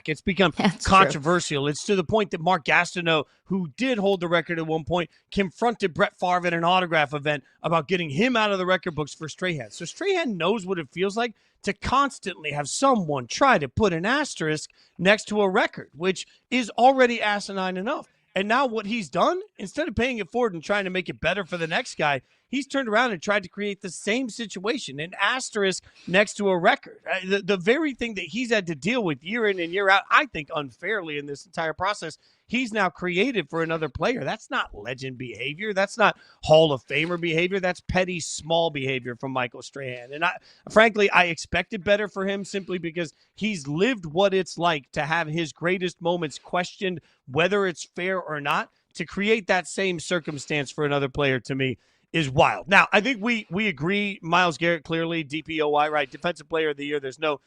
It's become controversial. True. It's to the point that Mark Gastineau, who did hold the record at one point, confronted Brett Favre at an autograph event about getting him out of the record books for Strahan. So Strahan knows what it feels like to constantly have someone try to put an asterisk next to a record, which is already asinine enough. And now what he's done, instead of paying it forward and trying to make it better for the next guy, he's turned around and tried to create the same situation, an asterisk next to a record. The very thing that he's had to deal with year in and year out, I think unfairly in this entire process, he's now created for another player. That's not legend behavior. That's not Hall of Famer behavior. That's petty, small behavior from Michael Strahan. And frankly, I expected better for him simply because he's lived what it's like to have his greatest moments questioned, whether it's fair or not. to create that same circumstance for another player, to me, is wild. Now, I think we agree. Myles Garrett, clearly DPOY, right? Defensive Player of the Year. There's no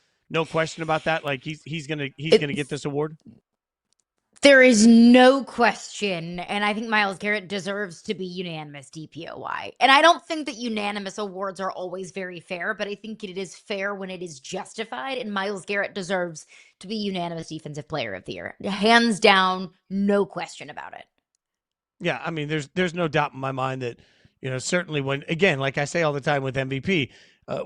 question about that. Like he's gonna get this award. There is no question, and I think Myles Garrett deserves to be unanimous DPOY. And I don't think that unanimous awards are always very fair, but I think it is fair when it is justified, and Myles Garrett deserves to be unanimous Defensive Player of the Year. Hands down, no question about it. Yeah, I mean, there's no doubt in my mind that, certainly when, again, like I say all the time with MVP,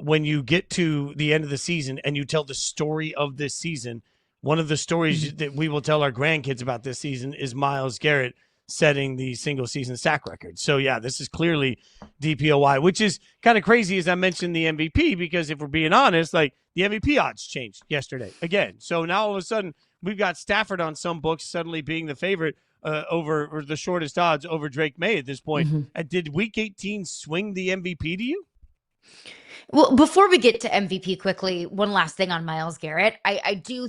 when you get to the end of the season and you tell the story of this season, one of the stories that we will tell our grandkids about this season is Myles Garrett setting the single season sack record. So yeah, this is clearly DPOY, which is kind of crazy as I mentioned the MVP, because if we're being honest, like the MVP odds changed yesterday again. So now all of a sudden we've got Stafford on some books suddenly being the favorite over, or the shortest odds over Drake May at this point. Did week 18 swing the MVP to you? Well, before we get to MVP quickly, one last thing on Myles Garrett. I do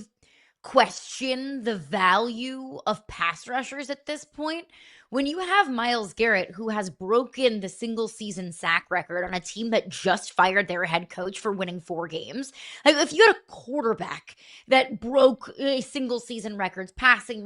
question the value of pass rushers at this point. When you have Myles Garrett, who has broken the single season sack record on a team that just fired their head coach for winning 4 games, like if you had a quarterback that broke single season records, passing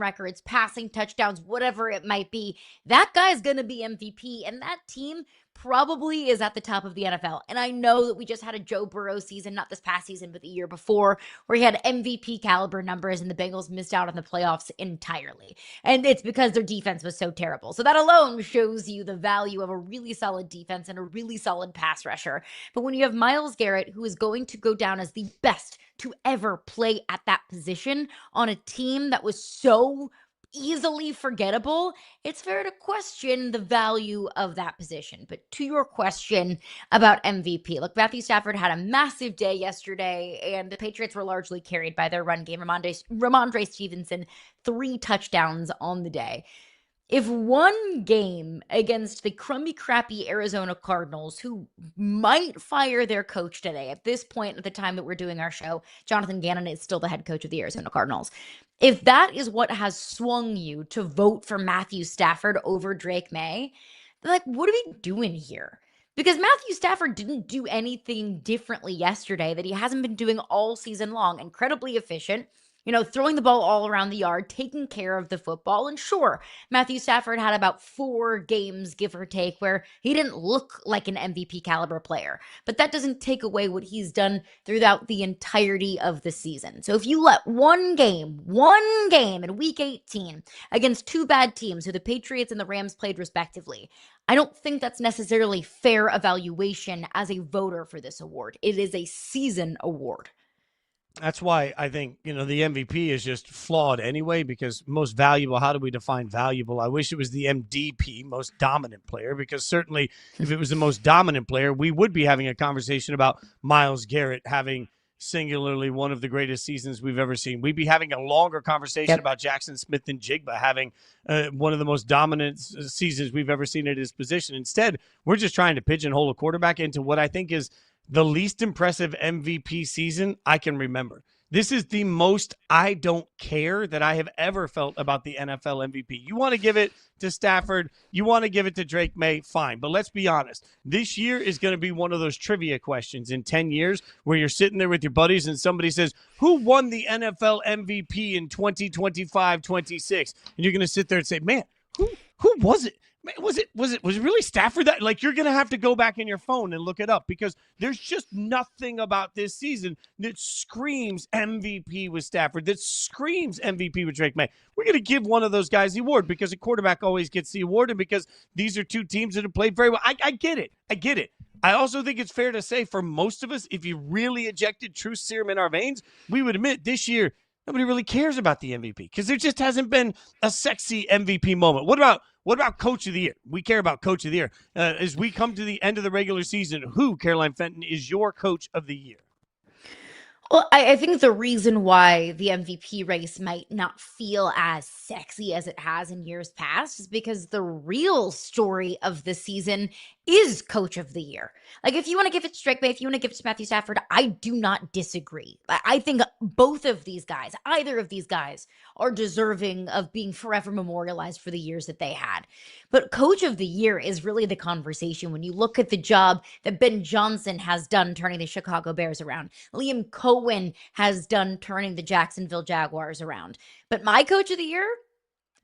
touchdowns, whatever it might be, that guy's going to be MVP, and that team probably is at the top of the NFL. And I know that we just had a Joe Burrow season, not this past season, but the year before, where he had MVP caliber numbers and the Bengals missed out on the playoffs entirely. And it's because their defense was so terrible. So that alone shows you the value of a really solid defense and a really solid pass rusher. But when you have Myles Garrett, who is going to go down as the best to ever play at that position on a team that was so easily forgettable, it's fair to question the value of that position. But to your question about MVP, look, Matthew Stafford had a massive day yesterday, and the Patriots were largely carried by their run game. Ramondre Stevenson, 3 touchdowns on the day. If one game against the crummy, crappy Arizona Cardinals, who might fire their coach today, at this point, at the time that we're doing our show, Jonathan Gannon is still the head coach of the Arizona Cardinals. If that is what has swung you to vote for Matthew Stafford over Drake May, then like, what are we doing here? Because Matthew Stafford didn't do anything differently yesterday that he hasn't been doing all season long. Incredibly efficient, throwing the ball all around the yard, taking care of the football. And sure, Matthew Stafford had about 4 games, give or take, where he didn't look like an MVP caliber player. But that doesn't take away what he's done throughout the entirety of the season. So if you let one game in week 18 against 2 bad teams, who the Patriots and the Rams played respectively, I don't think that's necessarily fair evaluation as a voter for this award. It is a season award. That's why I think, the MVP is just flawed anyway, because most valuable, how do we define valuable? I wish it was the MDP, most dominant player, because certainly if it was the most dominant player, we would be having a conversation about Myles Garrett having singularly one of the greatest seasons we've ever seen. We'd be having a longer conversation about Jackson Smith and Jigba having one of the most dominant seasons we've ever seen at his position. Instead, we're just trying to pigeonhole a quarterback into what I think is the least impressive MVP season I can remember. This is the most I don't care that I have ever felt about the NFL MVP. You want to give it to Stafford, you want to give it to Drake May, fine. But let's be honest. This year is going to be one of those trivia questions in 10 years where you're sitting there with your buddies and somebody says, who won the NFL MVP in 2025-26? And you're going to sit there and say, man, who was it? Was it really Stafford? That, like, you're going to have to go back in your phone and look it up, because there's just nothing about this season that screams MVP with Stafford, that screams MVP with Drake May. We're going to give one of those guys the award because a quarterback always gets the award, and because these are 2 teams that have played very well. I get it. I also think it's fair to say for most of us, if you really injected true serum in our veins, we would admit this year nobody really cares about the MVP because there just hasn't been a sexy MVP moment. What about Coach of the Year? We care about Coach of the Year. As we come to the end of the regular season, who, Caroline Fenton, is your Coach of the Year? Well, I think the reason why the MVP race might not feel as sexy as it has in years past is because the real story of the season is coach of the year. Like, if you want to give it to Drake May, if you want to give it to Matthew Stafford, I do not disagree. I think both of these guys, either of these guys, are deserving of being forever memorialized for the years that they had. But coach of the year is really the conversation when you look at the job that Ben Johnson has done turning the Chicago Bears around. Liam Cohen has done turning the Jacksonville Jaguars around. But my coach of the year,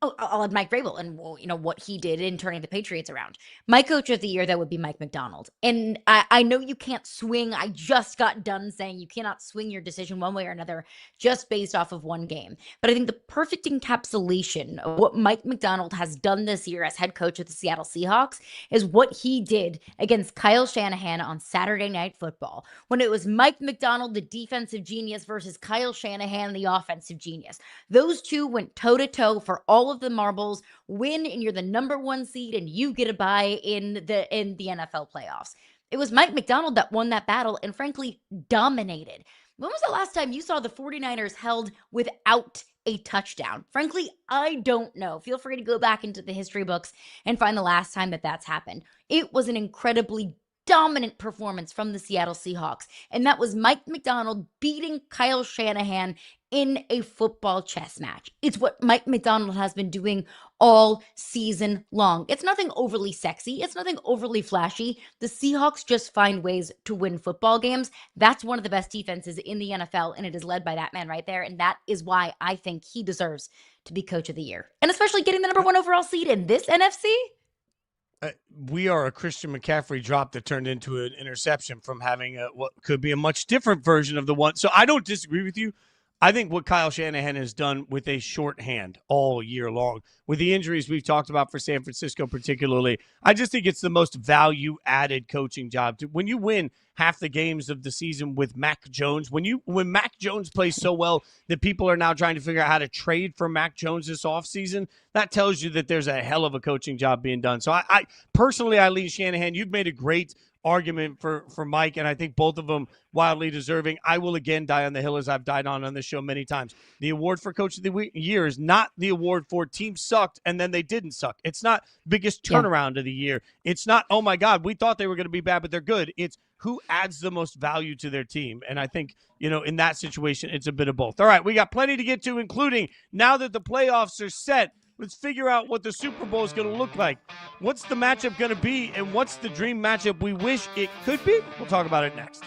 oh, I'll add Mike Vrabel and what he did in turning the Patriots around. My coach of the year, that would be Mike McDonald. And I know you can't swing. I just got done saying you cannot swing your decision one way or another just based off of one game. But I think the perfect encapsulation of what Mike McDonald has done this year as head coach of the Seattle Seahawks is what he did against Kyle Shanahan on Saturday Night Football, when it was Mike McDonald, the defensive genius, versus Kyle Shanahan, the offensive genius. Those two went toe-to-toe for all of the marbles, win, and you're the number 1 seed, and you get a bye in the NFL playoffs. It was Mike McDonald that won that battle and frankly dominated. When was the last time you saw the 49ers held without a touchdown? Frankly, I don't know. Feel free to go back into the history books and find the last time that that's happened. It was an incredibly dominant performance from the Seattle Seahawks, and that was Mike McDonald beating Kyle Shanahan in a football chess match. It's what Mike McDonald has been doing all season long. It's nothing overly sexy. It's nothing overly flashy. The Seahawks just find ways to win football games. That's one of the best defenses in the NFL, and it is led by that man right there, and that is why I think he deserves to be coach of the year. And especially getting the number 1 overall seed in this NFC. We are a Christian McCaffrey drop that turned into an interception from having what could be a much different version of the one. So I don't disagree with you. I think what Kyle Shanahan has done with a shorthand all year long, with the injuries we've talked about for San Francisco particularly, I just think it's the most value-added coaching job. When you win half the games of the season with Mac Jones, when Mac Jones plays so well that people are now trying to figure out how to trade for Mac Jones this offseason, that tells you that there's a hell of a coaching job being done. So I personally, I lean Shanahan. You've made a great argument for Mike, and I think both of them wildly deserving. I will again die on the hill, as I've died on this show many times. The award for coach of the year is not the award for team sucked and then they didn't suck. It's not biggest turnaround of the year. It's not, oh my God, we thought they were going to be bad, but they're good. It's who adds the most value to their team. And I think, in that situation, it's a bit of both. All right, we got plenty to get to, including now that the playoffs are set. Let's figure out what the Super Bowl is going to look like. What's the matchup going to be, and what's the dream matchup we wish it could be? We'll talk about it next.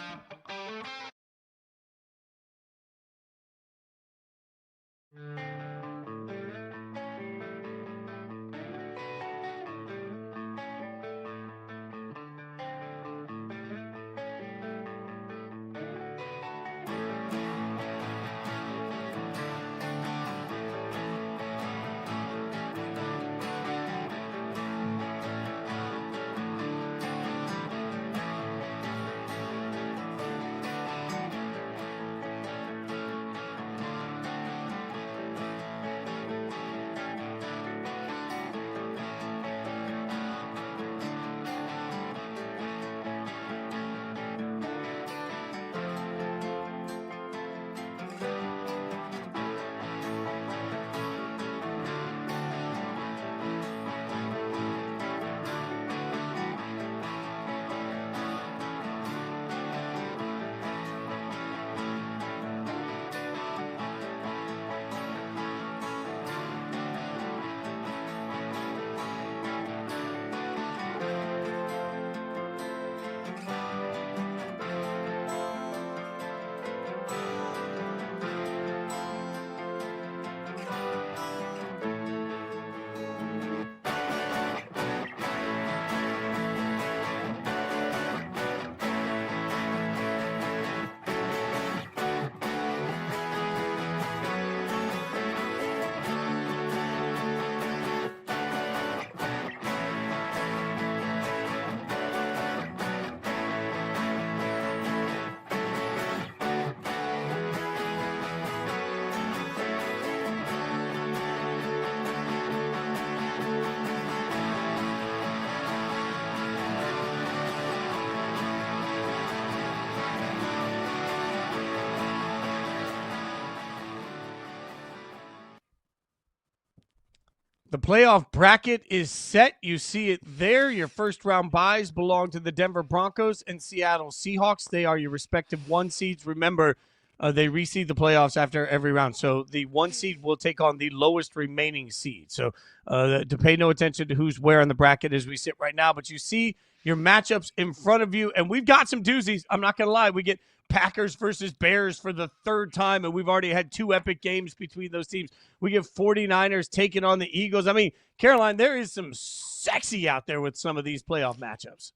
The playoff bracket is set. You see it there. Your first round buys belong to the Denver Broncos and Seattle Seahawks. They are your respective 1 seeds. Remember, they reseed the playoffs after every round. So the 1 seed will take on the lowest remaining seed. So to pay no attention to who's where on the bracket as we sit right now. But you see your matchups in front of you. And we've got some doozies. I'm not going to lie. We get Packers versus Bears for the 3rd time, and we've already had 2 epic games between those teams. We get 49ers taking on the Eagles. I mean, Caroline, there is some sexy out there with some of these playoff matchups.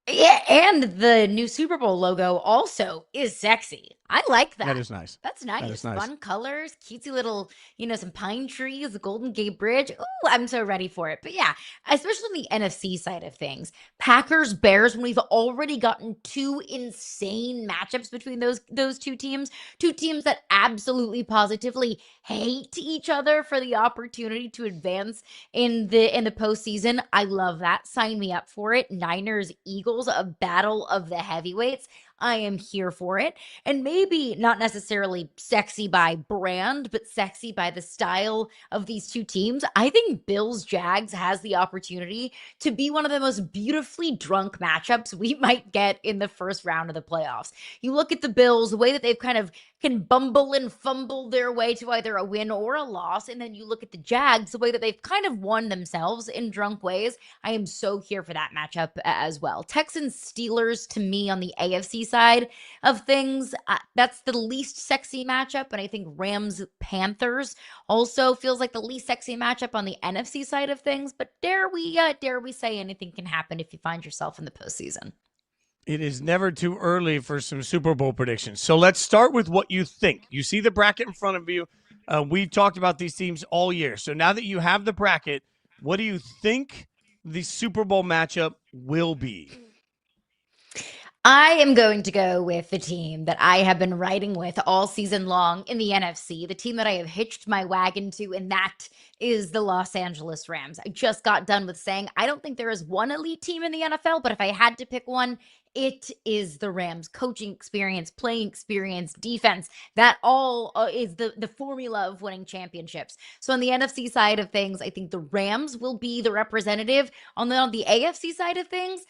Yeah, and the new Super Bowl logo also is sexy. I like that. That is nice. That's nice. That is nice. Fun colors, cutesy little, some pine trees, the Golden Gate Bridge. Ooh, I'm so ready for it. But yeah, especially on the NFC side of things, Packers, Bears, when we've already gotten 2 insane matchups between those 2 teams, 2 teams that absolutely positively hate each other for the opportunity to advance in the postseason. I love that. Sign me up for it. Niners, Eagles, a battle of the heavyweights. I am here for it. And maybe not necessarily sexy by brand, but sexy by the style of these 2 teams. I think Bills Jags has the opportunity to be one of the most beautifully drunk matchups we might get in the first round of the playoffs. You look at the Bills, the way that they've kind of can bumble and fumble their way to either a win or a loss. And then you look at the Jags, the way that they've kind of won themselves in drunk ways. I am so here for that matchup as well. Texans Steelers, to me, on the AFC side of things, that's the least sexy matchup. And I think Rams Panthers also feels like the least sexy matchup on the NFC side of things. But dare we say anything can happen if you find yourself in the postseason? It is never too early for some Super Bowl predictions. So let's start with what you think. You see the bracket in front of you. We've talked about these teams all year. So now that you have the bracket, what do you think the Super Bowl matchup will be? I am going to go with the team that I have been riding with all season long in the NFC, the team that I have hitched my wagon to, and that is the Los Angeles Rams. I just got done with saying I don't think there is one elite team in the NFL, but if I had to pick one, it is the Rams. Coaching experience, playing experience, defense, that all is the formula of winning championships. So on the NFC side of things, I think the Rams will be the representative. On the AFC side of things,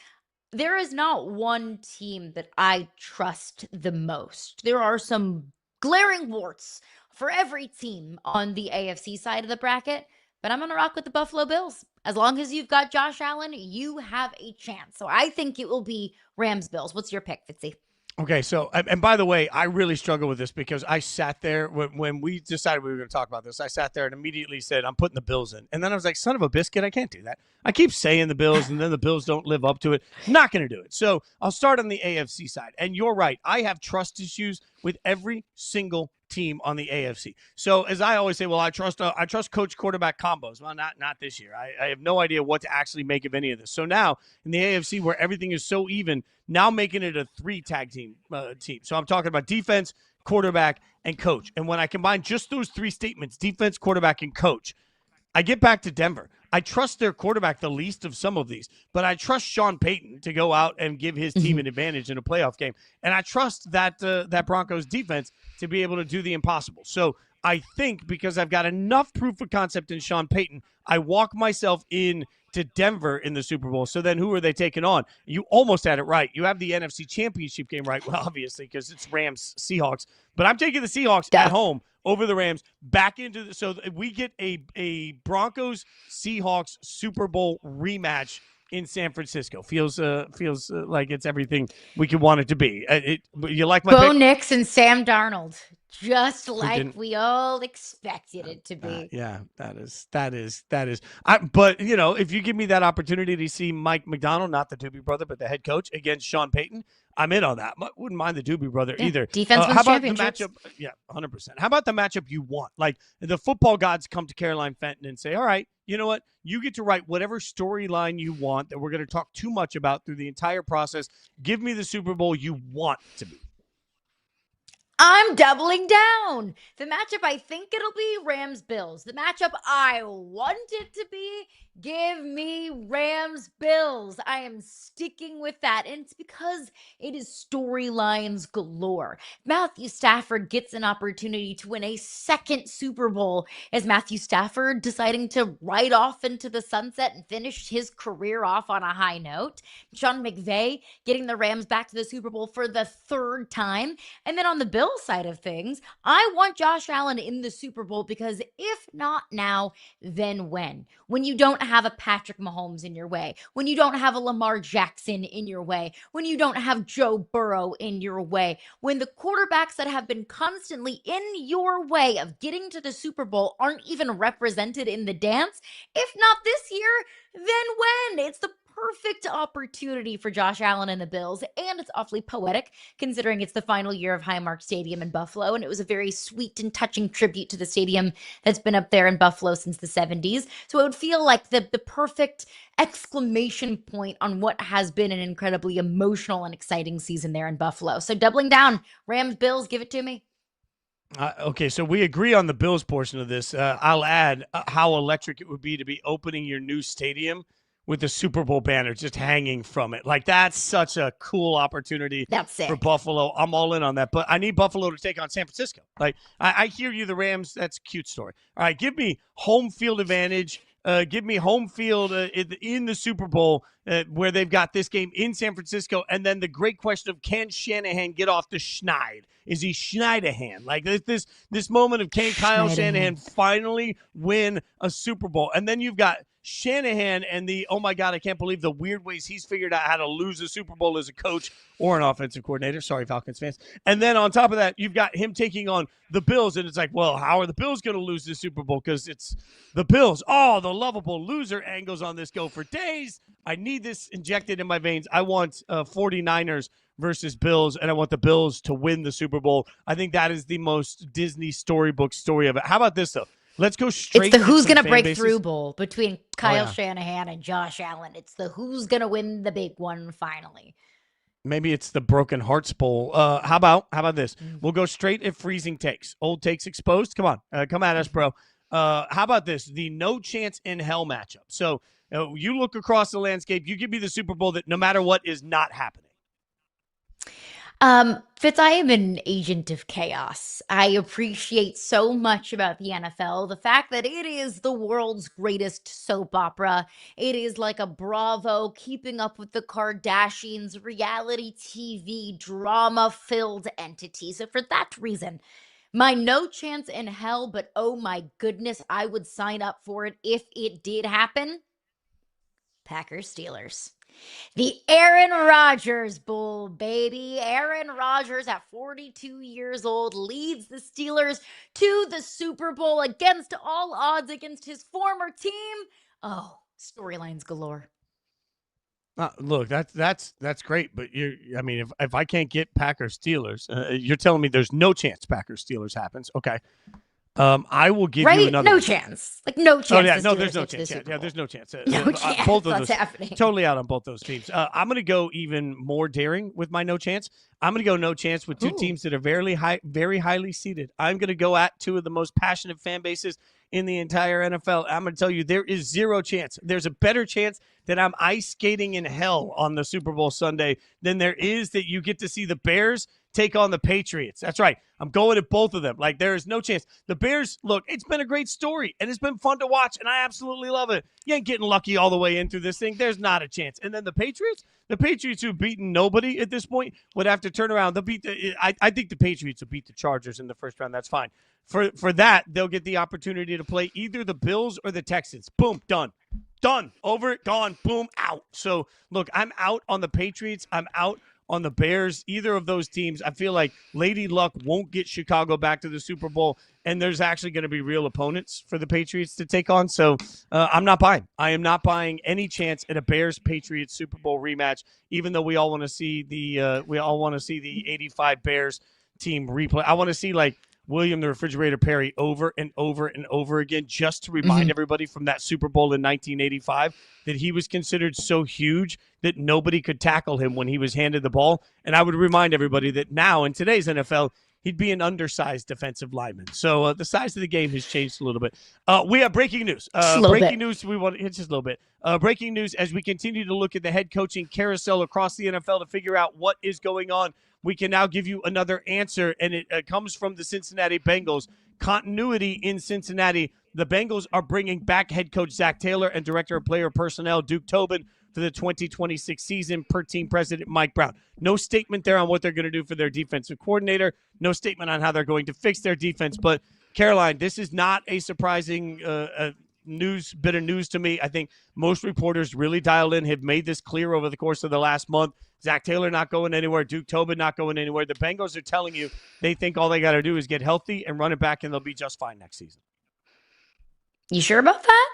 there is not one team that I trust the most. There are some glaring warts for every team on the AFC side of the bracket, but I'm going to rock with the Buffalo Bills. As long as you've got Josh Allen, you have a chance. So I think it will be Rams Bills. What's your pick, Fitzy? Okay, so, and by the way, I really struggle with this because I sat there when we decided we were going to talk about this. I sat there and immediately said, I'm putting the Bills in. And then I was like, son of a biscuit, I can't do that. I keep saying the Bills, and then the Bills don't live up to it. Not going to do it. So I'll start on the AFC side. And you're right. I have trust issues with every single team on the AFC. So as I always say, well, I trust coach quarterback combos. Well, not this year. I have no idea what to actually make of any of this. So now in the AFC where everything is so even, now making it a 3 tag team. So I'm talking about defense, quarterback, and coach. And when I combine just those 3 statements, defense, quarterback, and coach, I get back to Denver. I trust their quarterback the least of some of these, but I trust Sean Payton to go out and give his team an advantage in a playoff game. And I trust that Broncos defense to be able to do the impossible. So I think because I've got enough proof of concept in Sean Payton, I walk myself in to Denver in the Super Bowl. So then who are they taking on? You almost had it right. You have the NFC Championship game right, well, obviously, because it's Rams-Seahawks. But I'm taking the Seahawks at home over the Rams back into the – so we get a Broncos-Seahawks Super Bowl rematch in San Francisco. Feels like it's everything we could want it to be. You like my Bo pick? Nix and Sam Darnold. Just like we all expected it to be. Yeah, that is. But, if you give me that opportunity to see Mike McDonald, not the Doobie Brother, but the head coach against Sean Payton, I'm in on that. Wouldn't mind the Doobie Brother either. Defense wins how about the championships. matchup? Yeah, 100%. How about the matchup you want? Like the football gods come to Caroline Fenton and say, all right, you know what? You get to write whatever storyline you want that we're going to talk too much about through the entire process. Give me the Super Bowl you want to be. I'm doubling down. The matchup I think it'll be Rams-Bills. The matchup I want it to be, give me Rams-Bills. I am sticking with that. And it's because it is storylines galore. Matthew Stafford gets an opportunity to win a second Super Bowl. Is Matthew Stafford deciding to ride off into the sunset and finish his career off on a high note? Sean McVay getting the Rams back to the Super Bowl for the third time. And then on the Bills side of things, I want Josh Allen in the Super Bowl because if not now, then when? When you don't have a Patrick Mahomes in your way, when you don't have a Lamar Jackson in your way, when you don't have Joe Burrow in your way, when the quarterbacks that have been constantly in your way of getting to the Super Bowl aren't even represented in the dance, if not this year, then when? It's the perfect opportunity for Josh Allen and the Bills, and it's awfully poetic considering it's the final year of Highmark Stadium in Buffalo, and it was a very sweet and touching tribute to the stadium that's been up there in Buffalo since the 70s. So it would feel like the perfect exclamation point on what has been an incredibly emotional and exciting season there in Buffalo. So doubling down, Rams, Bills, give it to me. Okay, so we agree on the Bills portion of this. I'll add how electric it would be to be opening your new stadium with the Super Bowl banner just hanging from it. Like, that's such a cool opportunity for Buffalo. I'm all in on that. But I need Buffalo to take on San Francisco. Like, I hear you, the Rams, that's a cute story. All right, give me home field advantage. Give me home field in the Super Bowl where they've got this game in San Francisco. And then the great question of, can Shanahan get off the schneid? Is he Schneiderhan? Like this moment of, can Kyle Shanahan finally win a Super Bowl? And then you've got Shanahan and the, oh my God, I can't believe the weird ways he's figured out how to lose a Super Bowl as a coach or an offensive coordinator. Sorry, Falcons fans. And then on top of that, you've got him taking on the Bills. And it's like, well, how are the Bills going to lose the Super Bowl? Because it's the Bills. Oh, the lovable loser angles on this go for days. I need this injected in my veins. I want 49ers versus Bills, and I want the Bills to win the Super Bowl. I think that is the most Disney storybook story of it. How about this, though? Let's go straight. It's the who's going to break through bowl between Kyle Shanahan and Josh Allen. It's the who's going to win the big one finally. Maybe it's the Broken Hearts Bowl. How about this? We'll go straight at freezing takes. Old takes exposed. Come on. Come at us, bro. How about this? The no chance in hell matchup. So you look across the landscape. You give me the Super Bowl that no matter what is not happening. Fitz, I am an agent of chaos. I appreciate so much about the NFL, the fact that it is the world's greatest soap opera. It is like a Bravo, Keeping Up with the Kardashians, reality TV, drama-filled entity. So for that reason, my no chance in hell, but oh my goodness, I would sign up for it if it did happen. Packers Steelers. The Aaron Rodgers Bowl, baby. Aaron Rodgers at 42 years old leads the Steelers to the Super Bowl against all odds against his former team. Oh, storylines galore. Look, that's great, but if I can't get Packers Steelers, you're telling me there's no chance Packers Steelers happens. Okay. I will give you another. No chance. Like, no chance. Oh, yeah, no, there's no chance. Yeah, there's no chance. No chance. Both of those. Happening. Totally out on both those teams. I'm going to go even more daring with my no chance. I'm going to go no chance with two teams that are very highly seeded. I'm going to go at two of the most passionate fan bases in the entire NFL. I'm going to tell you, there is zero chance. There's a better chance that I'm ice skating in hell on the Super Bowl Sunday than there is that you get to see the Bears take on the Patriots. That's right. I'm going at both of them. Like, there is no chance. The Bears, look, it's been a great story, and it's been fun to watch, and I absolutely love it. You ain't getting lucky all the way in through this thing. There's not a chance. And then the Patriots who've beaten nobody at this point would have to turn around. They'll beat I think the Patriots will beat the Chargers in the first round. That's fine. For that, they'll get the opportunity to play either the Bills or the Texans. Boom, done. Done. Over it, gone, boom, out. So, look, I'm out on the Patriots. I'm out on the Bears. Either of those teams, I feel like Lady Luck won't get Chicago back to the Super Bowl, and there's actually going to be real opponents for the Patriots to take on. So I'm not buying. I am not buying any chance at a Bears-Patriots Super Bowl rematch, even though we all want to see the 85 Bears team replay. I want to see, like, William the Refrigerator Perry over and over and over again, just to remind everybody from that Super Bowl in 1985 that he was considered so huge that nobody could tackle him when he was handed the ball. And I would remind everybody that now in today's NFL, he'd be an undersized defensive lineman. So the size of the game has changed a little bit. We have breaking news. Breaking news. We want it's just a little bit. Breaking news as we continue to look at the head coaching carousel across the NFL to figure out what is going on. We can now give you another answer, and it comes from the Cincinnati Bengals. Continuity in Cincinnati. The Bengals are bringing back head coach ZAC TAYLOR and director of player personnel Duke Tobin for the 2026 season per team president Mike Brown. No statement there on what they're going to do for their defensive coordinator. No statement on how they're going to fix their defense. But, Caroline, this is not a surprising bit of news to me. I think most reporters really dialed in, have made this clear over the course of the last month. ZAC TAYLOR not going anywhere. Duke Tobin not going anywhere. The Bengals are telling you they think all they got to do is get healthy and run it back, and they'll be just fine next season. You sure about that?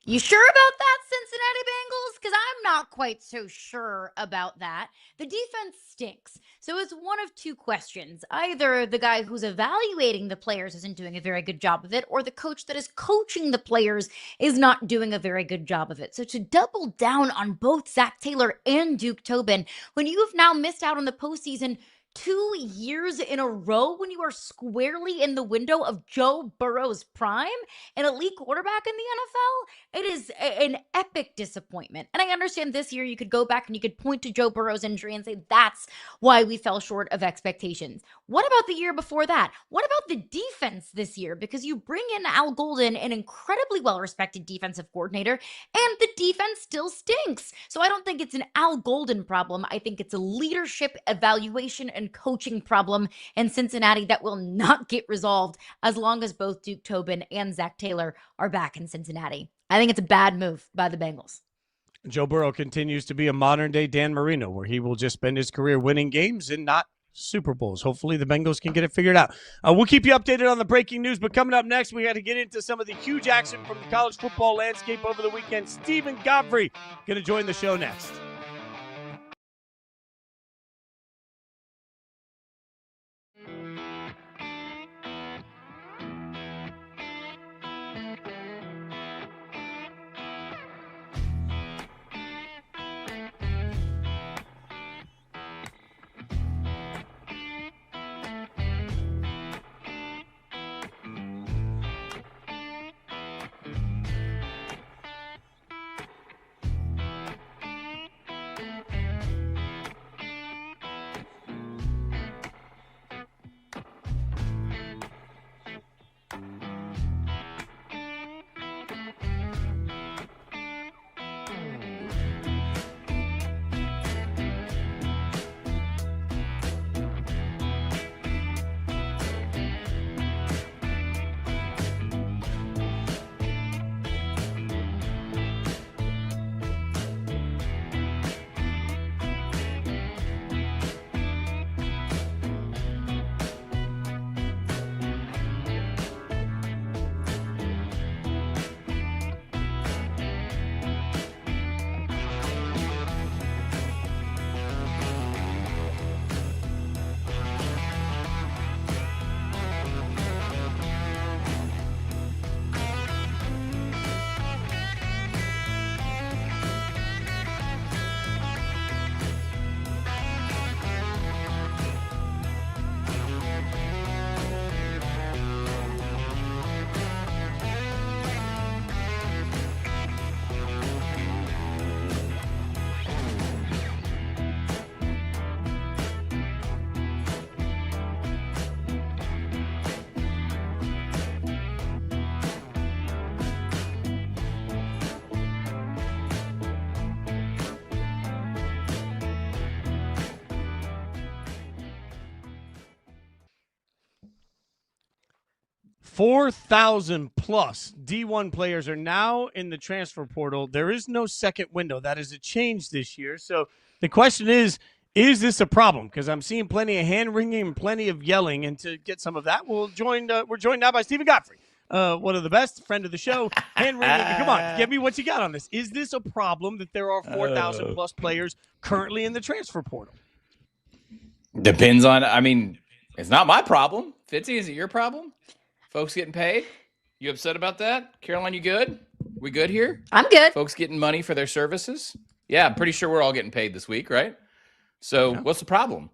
You sure about that, Cincinnati Bengals? Because I'm not quite so sure about that. The defense stinks. So it's one of two questions. Either the guy who's evaluating the players isn't doing a very good job of it, or the coach that is coaching the players is not doing a very good job of it. So to double down on both ZAC TAYLOR and Duke Tobin, when you have now missed out on the postseason 2 years in a row, when you are squarely in the window of Joe Burrow's prime, an elite quarterback in the NFL, it is an epic disappointment. And I understand this year you could go back and you could point to Joe Burrow's injury and say that's why we fell short of expectations. What about the year before that? What about the defense this year? Because you bring in Al Golden, an incredibly well-respected defensive coordinator, and the defense still stinks. So I don't think it's an Al Golden problem. I think it's a leadership, evaluation, and coaching problem in Cincinnati that will not get resolved as long as both Duke Tobin and ZAC TAYLOR are back in Cincinnati. I think it's a bad move by the Bengals. Joe Burrow continues to be a modern-day Dan Marino, where he will just spend his career winning games and not Super Bowls. Hopefully the Bengals can get it figured out. We'll keep you updated on the breaking news, but coming up next, we got to get into some of the huge action from the college football landscape over the weekend. Stephen Godfrey going to join the show next. $4,000 plus D1 players are now in the transfer portal. There is no second window. That is a change this year. So the question is this a problem? Because I'm seeing plenty of hand-wringing and plenty of yelling. And to get some of that, we're joined now by Stephen Godfrey, one of the best, friend of the show. Hand-wringing. Come on, give me what you got on this. Is this a problem that there are 4,000 plus players currently in the transfer portal? Depends on, it's not my problem. Fitzy, is it your problem? Folks getting paid? You upset about that? Caroline, you good? We good here? I'm good. Folks getting money for their services? Yeah, I'm pretty sure we're all getting paid this week, right? So What's the problem?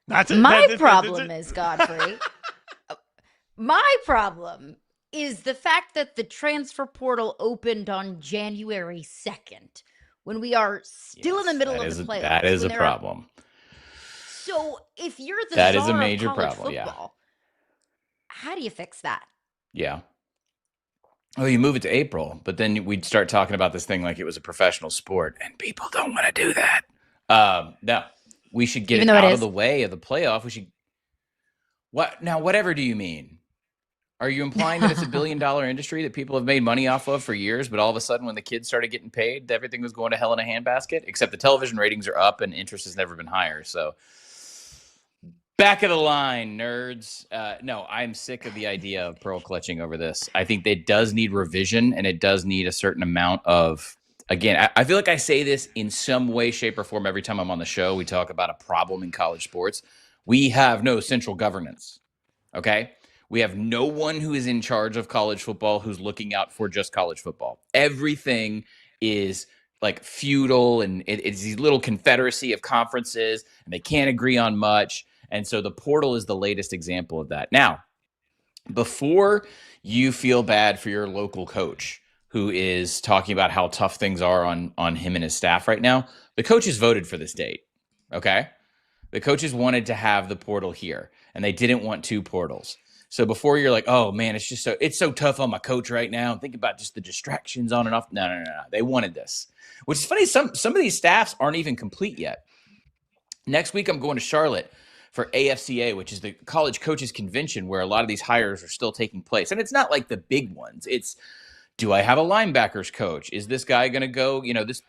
My problem is, Godfrey, my problem is the fact that the transfer portal opened on January 2nd when we are still in the middle of the playoffs. That is a problem. So if you're the that is a czar major of college problem, football, how do you fix that? Yeah. Oh, you move it to April, but then we'd start talking about this thing like it was a professional sport, and people don't want to do that. No, we should get it out of the way of the playoff. We should. What now? Whatever do you mean? Are you implying that it's a $1 billion industry that people have made money off of for years, but all of a sudden when the kids started getting paid, everything was going to hell in a handbasket? Except the television ratings are up and interest has never been higher. So back of the line, nerds. No, I'm sick of the idea of pearl clutching over this. I think it does need revision, and it does need a certain amount of, again, I feel like I say this in some way, shape, or form every time I'm on the show. We talk about a problem in college sports. We have no central governance, okay? We have no one who is in charge of college football who's looking out for just college football. Everything is like feudal, and it's these little confederacy of conferences, and they can't agree on much. And so the portal is the latest example of that. Now, before you feel bad for your local coach who is talking about how tough things are on him and his staff right now, the coaches voted for this date, okay? The coaches wanted to have the portal here, and they didn't want two portals. So before you're like, oh man, it's so tough on my coach right now. Think about just the distractions on and off. No. They wanted this, which is funny. Some of these staffs aren't even complete yet. Next week, I'm going to Charlotte for AFCA, which is the college coaches convention where a lot of these hires are still taking place. And it's not like the big ones. It's, do I have a linebackers coach? Is this guy going to go,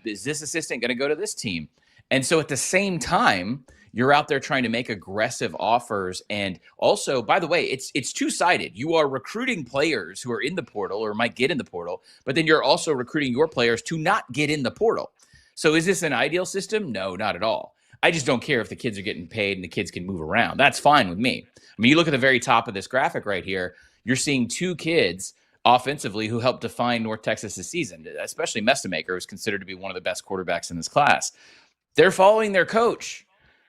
is this assistant going to go to this team? And so at the same time, you're out there trying to make aggressive offers. And also, by the way, it's two-sided. You are recruiting players who are in the portal or might get in the portal, but then you're also recruiting your players to not get in the portal. So is this an ideal system? No, not at all. I just don't care if the kids are getting paid and the kids can move around. That's fine with me. I mean, you look at the very top of this graphic right here, you're seeing two kids offensively who helped define North Texas's season, especially Mestamaker, who's considered to be one of the best quarterbacks in this class. They're following their coach.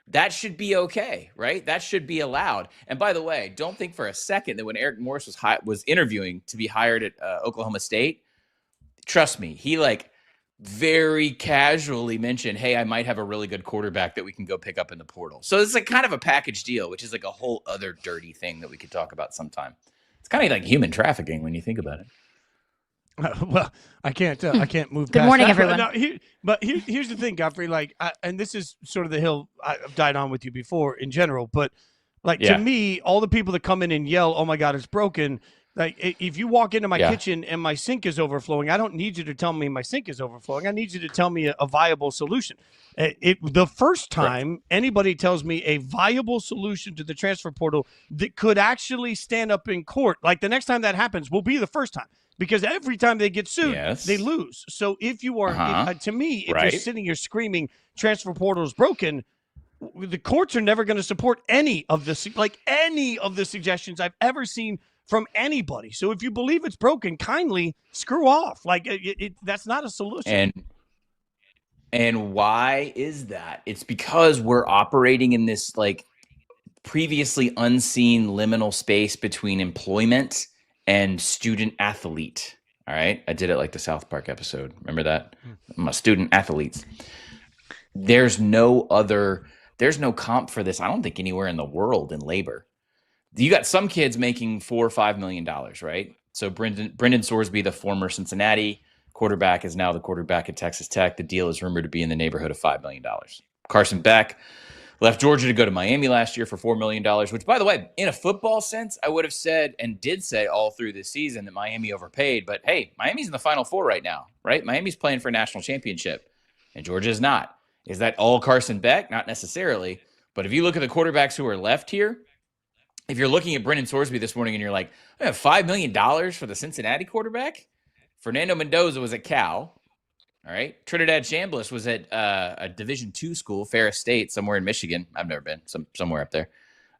That should be okay, right? That should be allowed. And by the way, don't think for a second that when Eric Morris was interviewing to be hired at Oklahoma State, trust me, he very casually mentioned, hey, I might have a really good quarterback that we can go pick up in the portal. So it's kind of a package deal, which is a whole other dirty thing that we could talk about sometime. It's kind of like human trafficking when you think about it. Well, I can't move. Good past morning, that. everyone. But here's the thing, Godfrey. And this is sort of the hill I've died on with you before in general. But to me, all the people that come in and yell, "Oh my God, it's broken!" If you walk into my kitchen and my sink is overflowing, I don't need you to tell me my sink is overflowing. I need you to tell me a viable solution. The first time anybody tells me a viable solution to the transfer portal that could actually stand up in court, the next time that happens will be the first time. Because every time they get sued, they lose. So if you are, to me, if you're sitting here screaming transfer portal is broken, the courts are never going to support any of the suggestions I've ever seen from anybody. So if you believe it's broken, kindly screw off. That's not a solution. And why is that? It's because we're operating in this previously unseen liminal space between employment and student athlete. All right. I did it like the South Park episode. Remember that? I'm a student athletes. There's no comp for this. I don't think anywhere in the world in labor. You got some kids making $4 or $5 million, right? So Brendan Sorsby, the former Cincinnati quarterback, is now the quarterback at Texas Tech. The deal is rumored to be in the neighborhood of $5 million. Carson Beck left Georgia to go to Miami last year for $4 million, which, by the way, in a football sense, I would have said and did say all through this season that Miami overpaid. But, hey, Miami's in the Final Four right now, right? Miami's playing for a national championship, and Georgia is not. Is that all Carson Beck? Not necessarily. But if you look at the quarterbacks who are left here, if you're looking at Brendan Sorsby this morning and you're like, I have $5 million for the Cincinnati quarterback? Fernando Mendoza was at Cal. All right. Trinidad Chambliss was at a Division II school, Ferris State, somewhere in Michigan. I've never been, somewhere up there.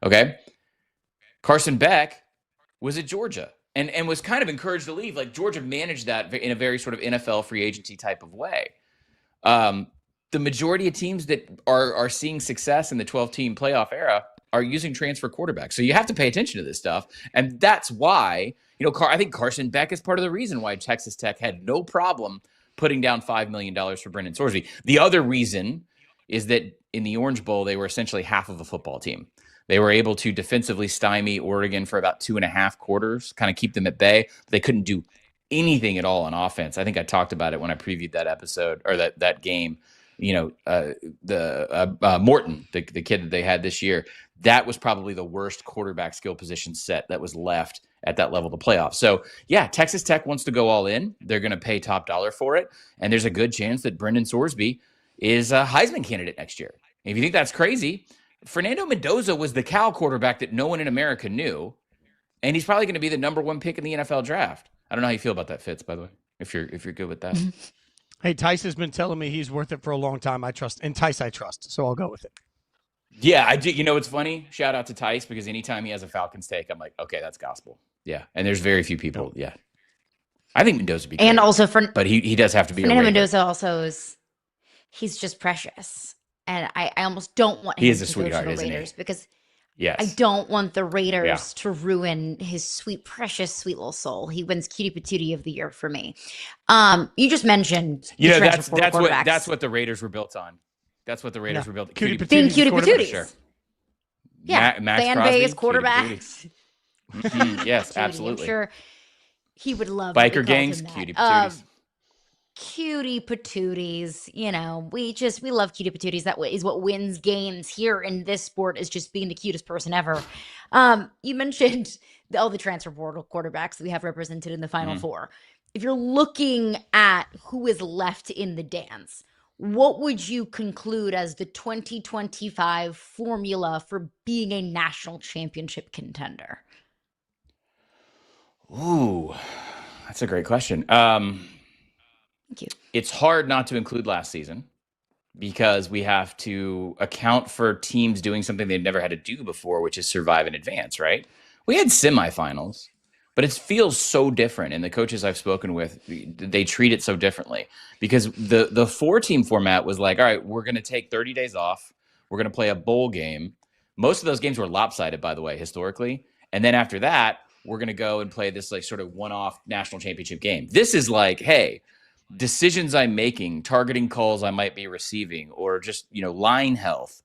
Okay. Carson Beck was at Georgia and was kind of encouraged to leave. Georgia managed that in a very sort of NFL free agency type of way. The majority of teams that are seeing success in the 12-team playoff era are using transfer quarterbacks. So you have to pay attention to this stuff. And that's why, I think Carson Beck is part of the reason why Texas Tech had no problem putting down $5 million for Brendan Sorsby. The other reason is that in the Orange Bowl, they were essentially half of a football team. They were able to defensively stymie Oregon for about 2.5 quarters, kind of keep them at bay. They couldn't do anything at all on offense. I think I talked about it when I previewed that episode or that game. Morton, the kid that they had this year, that was probably the worst quarterback skill position set that was left at that level of the playoffs. So yeah, Texas Tech wants to go all in. They're going to pay top dollar for it. And there's a good chance that Brendan Sorsby is a Heisman candidate next year. And if you think that's crazy, Fernando Mendoza was the Cal quarterback that no one in America knew. And he's probably going to be the number 1 pick in the NFL draft. I don't know how you feel about that, Fitz, by the way, if you're good with that. Hey, Tice has been telling me he's worth it for a long time. I trust. And Tice, I trust. So I'll go with it. Yeah, I do. It's funny. Shout out to Tice, because anytime he has a Falcons take, I'm like, okay, that's gospel. Yeah. And there's very few people. Yeah. I think Mendoza would be great. And also but he does have to be Fernando a Mendoza also he's just precious. And I almost don't want him to go to the Raiders because yes. I don't want the Raiders to ruin his sweet, precious, sweet little soul. He wins Cutie Patootie of the Year for me. You just mentioned that's what the Raiders were built on. That's what the Raiders were built on. Cutie Patootie. Being Cutie Patooties. Sure. Yeah. Fan base quarterbacks. Yes, absolutely. I'm sure he would love biker gangs, Cutie Patooties. Cutie patooties, we love cutie patooties. That is what wins games here in this sport, is just being the cutest person ever. You mentioned all the transfer portal quarterbacks that we have represented in the Final Four. If you're looking at who is left in the dance, what would you conclude as the 2025 formula for being a national championship contender? Ooh, that's a great question. Thank you. It's hard not to include last season because we have to account for teams doing something they've never had to do before, which is survive and advance, right? We had semifinals, but it feels so different. And the coaches I've spoken with, they treat it so differently because the 4-team format was like, all right, we're going to take 30 days off. We're going to play a bowl game. Most of those games were lopsided, by the way, historically. And then after that, we're going to go and play this like sort of one-off national championship game. This is like, hey, decisions I'm making, targeting calls I might be receiving, or just, line health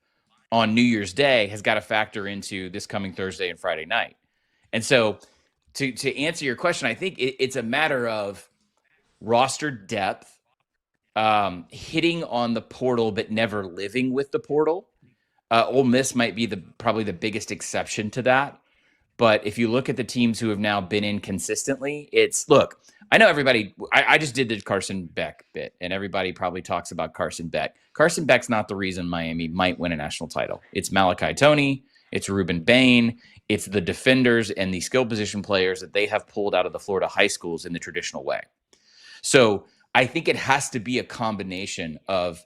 on New Year's Day has got to factor into this coming Thursday and Friday night. And so to answer your question, I think it's a matter of roster depth, hitting on the portal, but never living with the portal. Ole Miss might be probably the biggest exception to that. But if you look at the teams who have now been in consistently, I know everybody, I just did the Carson Beck bit, and everybody probably talks about Carson Beck. Carson Beck's not the reason Miami might win a national title. It's Malachi Toney, it's Ruben Bain, it's the defenders and the skill position players that they have pulled out of the Florida high schools in the traditional way. So I think it has to be a combination of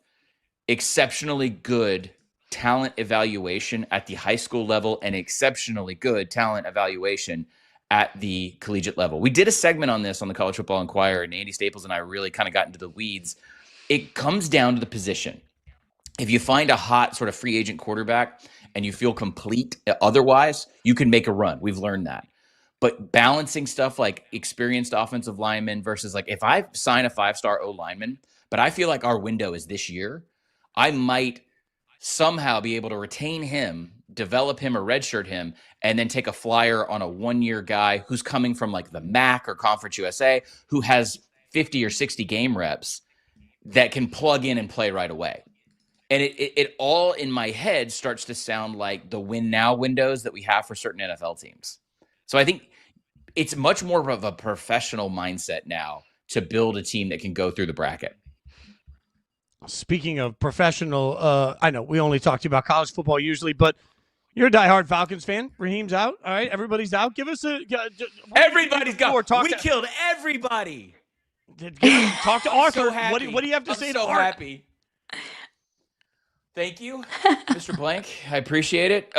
exceptionally good talent evaluation at the high school level and exceptionally good talent evaluation at the collegiate level. We did a segment on this on the College Football Inquirer, and Andy Staples and I really kind of got into the weeds. It comes down to the position. If you find a hot sort of free agent quarterback and you feel complete otherwise, you can make a run. We've learned that. But balancing stuff like experienced offensive linemen versus like if I sign a 5-star O lineman, but I feel like our window is this year, I might somehow be able to retain him, develop him or redshirt him, and then take a flyer on a 1-year guy who's coming from like the MAC or Conference USA, who has 50 or 60 game reps that can plug in and play right away. And it all in my head starts to sound like the win now windows that we have for certain NFL teams. So I think it's much more of a professional mindset now to build a team that can go through the bracket. Speaking of professional, I know we only talk to you about college football usually, but you're a diehard Falcons fan. Raheem's out. All right, everybody's out. Give us everybody's got. We killed everybody. Talk to Arthur. So what do you have to say to Arthur? I'm so happy. Thank you, Mr. Blank. I appreciate it.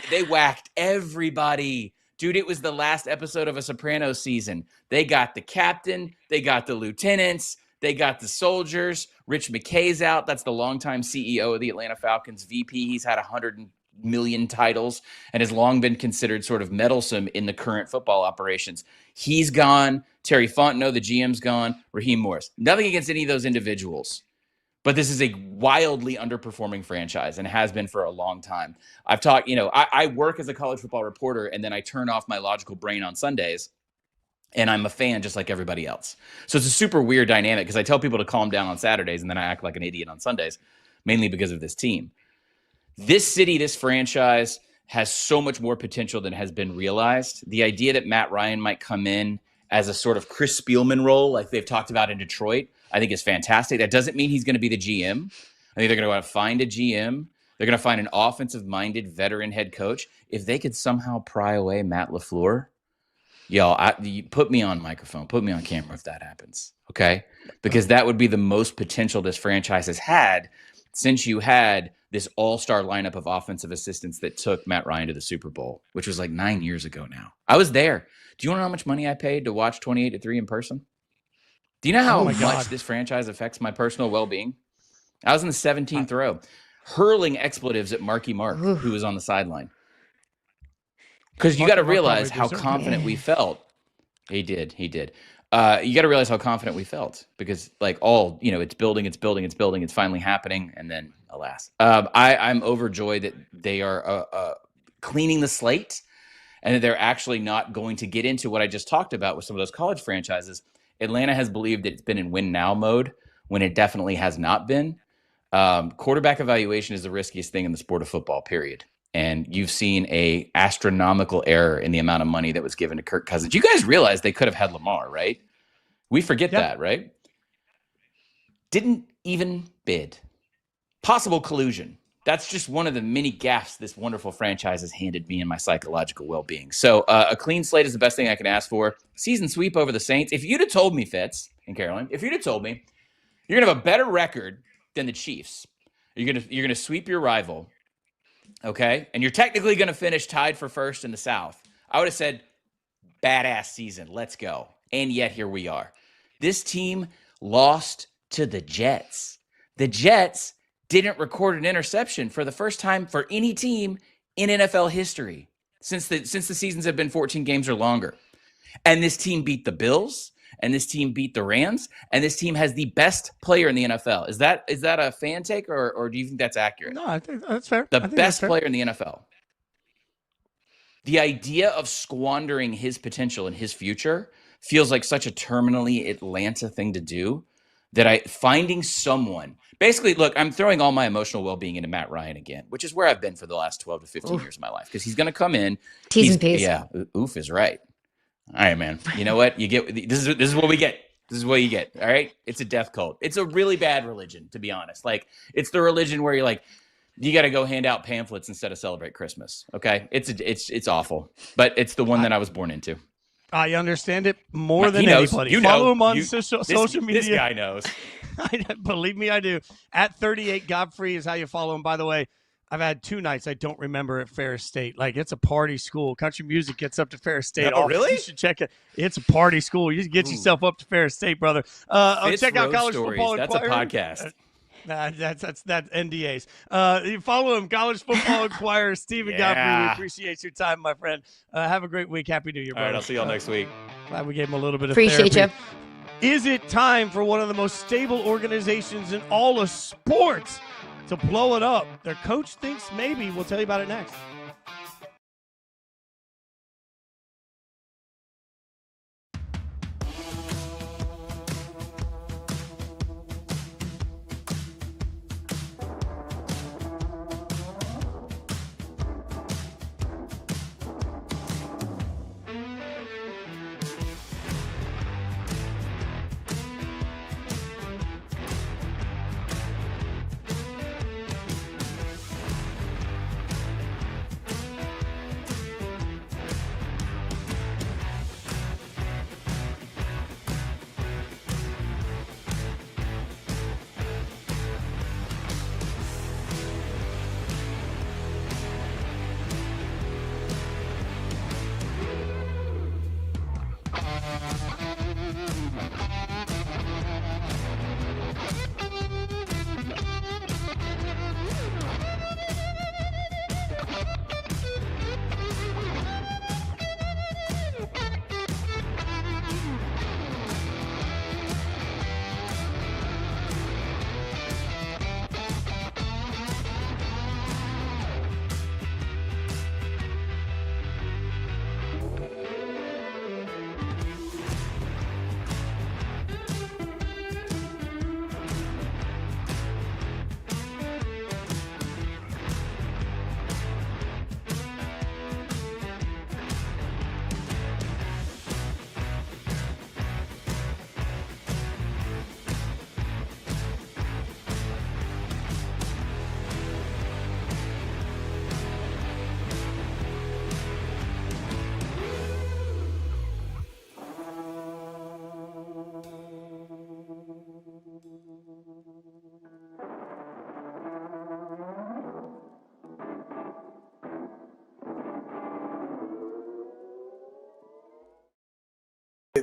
They whacked everybody. Dude, it was the last episode of a Sopranos season. They got the captain. They got the lieutenants. They got the soldiers. Rich McKay's out. That's the longtime CEO of the Atlanta Falcons, VP. He's had 100 million titles and has long been considered sort of meddlesome in the current football operations. He's gone. Terry Fontenot, the GM's gone. Raheem Morris. Nothing against any of those individuals. But this is a wildly underperforming franchise and has been for a long time. I've talked, I work as a college football reporter, and then I turn off my logical brain on Sundays, and I'm a fan just like everybody else. So it's a super weird dynamic because I tell people to calm down on Saturdays, and then I act like an idiot on Sundays, mainly because of this team. This city, this franchise has so much more potential than has been realized. The idea that Matt Ryan might come in as a sort of Chris Spielman role, like they've talked about in Detroit, I think is fantastic. That doesn't mean he's going to be the GM. I think they're going to find a GM. They're going to find an offensive-minded veteran head coach. If they could somehow pry away Matt LaFleur, you put me on microphone, put me on camera if that happens, okay? Because that would be the most potential this franchise has had since you had this all-star lineup of offensive assistants that took Matt Ryan to the Super Bowl, which was like 9 years ago now. I was there. Do you want to know how much money I paid to watch 28-3 in person? Do you know how much this franchise affects my personal well-being? I was in the 17th row, hurling expletives at Marky Mark, who was on the sideline. Because you got to realize how confident we felt. He did. You got to realize how confident we felt because, it's building, it's finally happening, and then, alas. I'm overjoyed that they are cleaning the slate and that they're actually not going to get into what I just talked about with some of those college franchises. Atlanta has believed that it's been in win now mode when it definitely has not been. Quarterback evaluation is the riskiest thing in the sport of football, period. And you've seen a astronomical error in the amount of money that was given to Kirk Cousins. You guys realize they could have had Lamar, right? We forget that, right? Didn't even bid. Possible collusion. That's just one of the many gaffes this wonderful franchise has handed me in my psychological well-being. So a clean slate is the best thing I can ask for. Season sweep over the Saints. If you'd have told me, Fitz and Caroline, if you'd have told me you're going to have a better record than the Chiefs, you're going to sweep your rival, okay, and you're technically going to finish tied for first in the South, I would have said, badass season, let's go. And yet here we are. This team lost to the Jets. The Jets didn't record an interception for the first time for any team in NFL history since the seasons have been 14 games or longer. And this team beat the Bills, and this team beat the Rams, and this team has the best player in the NFL. Is that a fan take, or do you think that's accurate? No, I think that's fair. The best player in the NFL. The idea of squandering his potential and his future feels like such a terminally Atlanta thing to do that finding someone. Basically, look, I'm throwing all my emotional well-being into Matt Ryan again, which is where I've been for the last 12 to 15 years of my life, because he's going to come in. T's and P's. Yeah, oof is right. All right, man. You know what? You get this is what we get. This is what you get. All right? It's a death cult. It's a really bad religion, to be honest. Like, it's the religion where you're like, you got to go hand out pamphlets instead of celebrate Christmas. Okay? It's awful, but it's the one that I was born into. I understand it more than anybody. Follow him on social media. This guy knows. Believe me, I do. At 38 Godfrey is how you follow him. By the way, I've had 2 nights I don't remember at Ferris State. Like, it's a party school. Country music gets up to Ferris State. Oh, really? You should check it. It's a party school. You get yourself up to Ferris State, brother. Check out College Football That's Inquirer. a podcast. That's NDAs. You follow him, College Football Inquirer, Stephen Godfrey. We appreciate your time, my friend. Have a great week. Happy New Year, brother. All right, I'll see y'all next week. Glad we gave him a little bit of Appreciate therapy. you. Is it time for one of the most stable organizations in all of sports to blow it up? Their coach thinks maybe. We'll tell you about it next.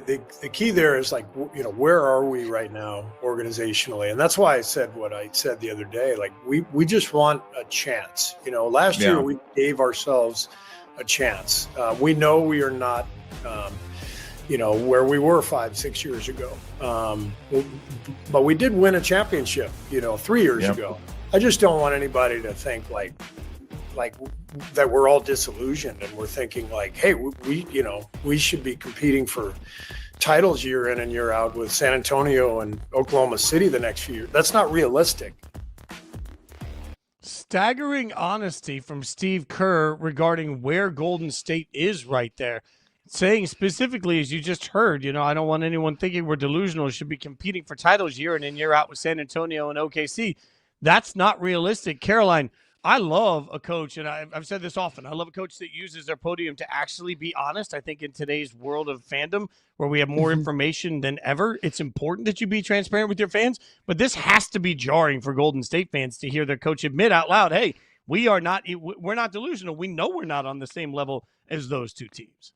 the key there is like, you know, where are we right now organizationally? And that's why I said what I said the other day. Like we just want a chance. You know, last year we gave ourselves a chance. We know we are not, you know, where we were 5-6 years ago. But we did win a championship, you know, 3 years ago. I just don't want anybody to think like that we're all disillusioned and we're thinking like, hey, we should be competing for titles year in and year out with San Antonio and Oklahoma City the next few years. That's not realistic. Staggering honesty from Steve Kerr regarding where Golden State is right there. Saying specifically, as you just heard, you know, I don't want anyone thinking we're delusional, should be competing for titles year in and year out with San Antonio and OKC. That's not realistic. Caroline, I love a coach, and I've said this often, I love a coach that uses their podium to actually be honest. I think in today's world of fandom, where we have more information than ever, it's important that you be transparent with your fans. But this has to be jarring for Golden State fans to hear their coach admit out loud, hey, we're not delusional. We know we're not on the same level as those two teams.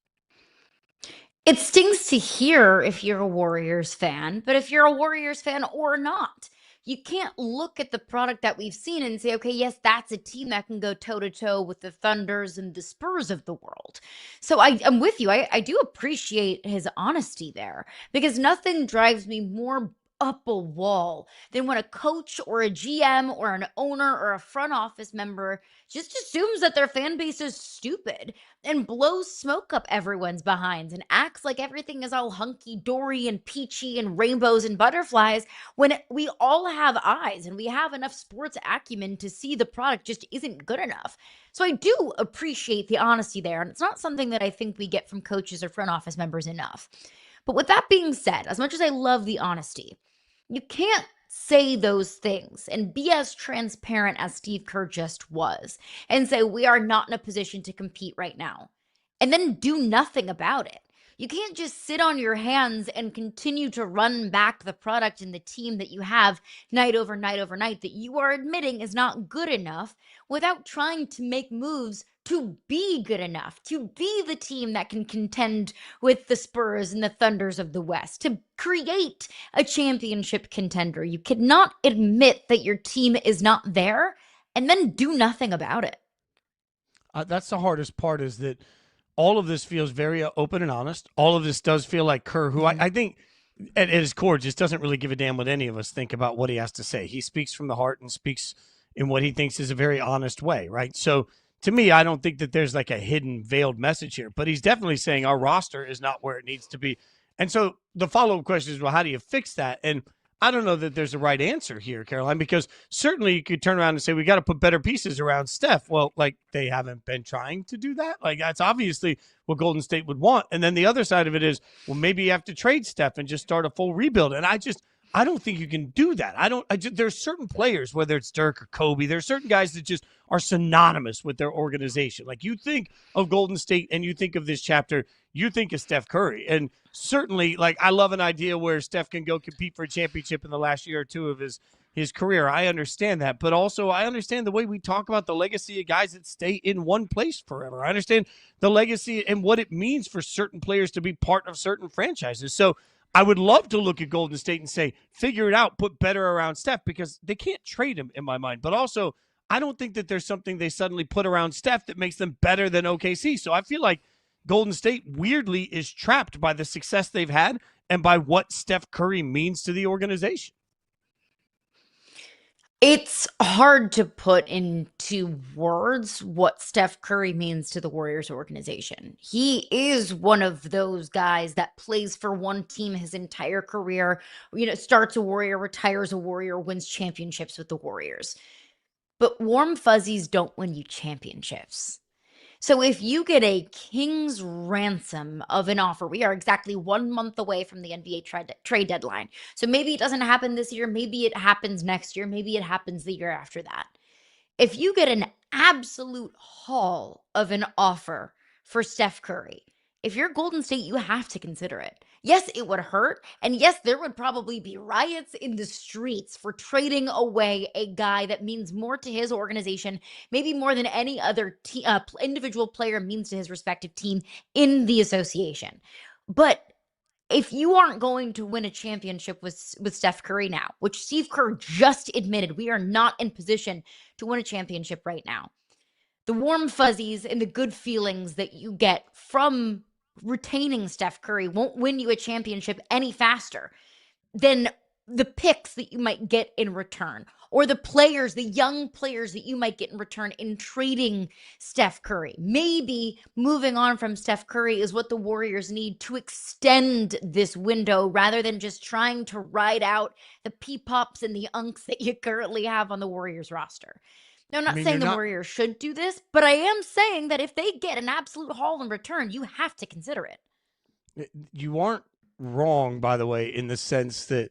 It stings to hear if you're a Warriors fan, but if you're a Warriors fan or not, you can't look at the product that we've seen and say, okay, yes, that's a team that can go toe-to-toe with the Thunders and the Spurs of the world. So I'm with you. I do appreciate his honesty there, because nothing drives me more up a wall than when a coach or a GM or an owner or a front office member just assumes that their fan base is stupid and blows smoke up everyone's behinds and acts like everything is all hunky-dory and peachy and rainbows and butterflies, when we all have eyes and we have enough sports acumen to see the product just isn't good enough. So I do appreciate the honesty there, and it's not something that I think we get from coaches or front office members enough. But with that being said, as much as I love the honesty, you can't say those things and be as transparent as Steve Kerr just was and say we are not in a position to compete right now and then do nothing about it. You can't just sit on your hands and continue to run back the product and the team that you have night over night over night that you are admitting is not good enough without trying to make moves to be good enough, to be the team that can contend with the Spurs and the Thunders of the West, to create a championship contender. You cannot admit that your team is not there and then do nothing about it. That's the hardest part, is that all of this feels very open and honest. All of this does feel like Kerr, who I think at his core just doesn't really give a damn what any of us think about what he has to say. He speaks from the heart and speaks in what he thinks is a very honest way, right? So to me, I don't think that there's like a hidden veiled message here, but he's definitely saying our roster is not where it needs to be. And so the follow-up question is, well, how do you fix that? And I don't know that there's a right answer here, Caroline, because certainly you could turn around and say, we got to put better pieces around Steph. Well, like, they haven't been trying to do that. Like, that's obviously what Golden State would want. And then the other side of it is, well, maybe you have to trade Steph and just start a full rebuild. And I don't think you can do that. There's certain players, whether it's Dirk or Kobe, there's certain guys that just are synonymous with their organization. Like, you think of Golden State and you think of this chapter, you think of Steph Curry. And certainly, like, I love an idea where Steph can go compete for a championship in the last year or two of his career. I understand that. But also, I understand the way we talk about the legacy of guys that stay in one place forever. I understand the legacy and what it means for certain players to be part of certain franchises. So I would love to look at Golden State and say, figure it out, put better around Steph, because they can't trade him in my mind. But also, I don't think that there's something they suddenly put around Steph that makes them better than OKC. So I feel like Golden State weirdly is trapped by the success they've had and by what Steph Curry means to the organization. It's hard to put into words what Steph Curry means to the Warriors organization. He is one of those guys that plays for one team his entire career, starts a Warrior, retires a Warrior, wins championships with the Warriors. But warm fuzzies don't win you championships. So if you get a king's ransom of an offer, we are exactly 1 month away from the NBA trade deadline. So maybe it doesn't happen this year. Maybe it happens next year. Maybe it happens the year after that. If you get an absolute haul of an offer for Steph Curry, if you're Golden State, you have to consider it. Yes, it would hurt. And yes, there would probably be riots in the streets for trading away a guy that means more to his organization, maybe more than any other individual player means to his respective team in the association. But if you aren't going to win a championship with Steph Curry now, which Steve Kerr just admitted we are not in position to win a championship right now, the warm fuzzies and the good feelings that you get from retaining Steph Curry won't win you a championship any faster than the picks that you might get in return, or the players, the young players that you might get in return in trading Steph Curry. Maybe moving on from Steph Curry is what the Warriors need to extend this window rather than just trying to ride out the peepops and the unks that you currently have on the Warriors roster. Now, I'm not saying the Warriors should do this, but I am saying that if they get an absolute haul in return, you have to consider it. You aren't wrong, by the way, in the sense that,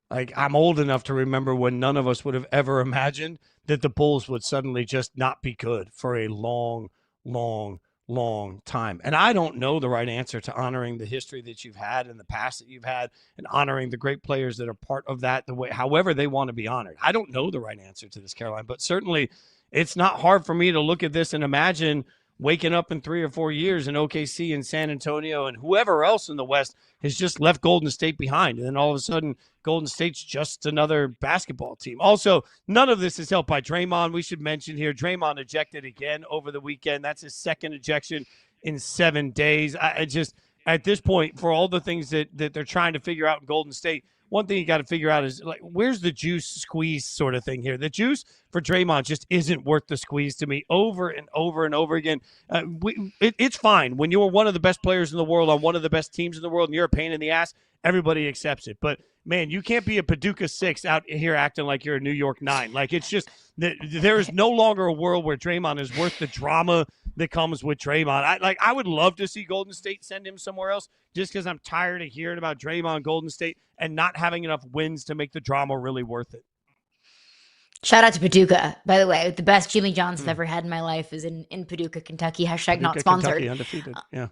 like, I'm old enough to remember when none of us would have ever imagined that the Bulls would suddenly just not be good for a long, long, long time. And I don't know the right answer to honoring the history that you've had and the past that you've had and honoring the great players that are part of that the way, however they want to be honored. I don't know the right answer to this, Caroline, but certainly it's not hard for me to look at this and imagine waking up in 3 or 4 years in OKC and San Antonio and whoever else in the West has just left Golden State behind. And then all of a sudden, Golden State's just another basketball team. Also, none of this is helped by Draymond. We should mention here, Draymond ejected again over the weekend. That's his second ejection in 7 days. I just, at this point, for all the things that they're trying to figure out in Golden State, one thing you got to figure out is, like, where's the juice squeeze sort of thing here? The juice for Draymond just isn't worth the squeeze to me over and over and over again. It's fine. When you're one of the best players in the world on one of the best teams in the world and you're a pain in the ass, everybody accepts it. But, man, you can't be a Paducah 6 out here acting like you're a New York 9. Like, it's just there is no longer a world where Draymond is worth the drama that comes with Draymond. I would love to see Golden State send him somewhere else just because I'm tired of hearing about Draymond, Golden State, and not having enough wins to make the drama really worth it. Shout out to Paducah, by the way. The best Jimmy John's I've ever had in my life is in Paducah, Kentucky. Hashtag not sponsored. Kentucky, undefeated. Yeah.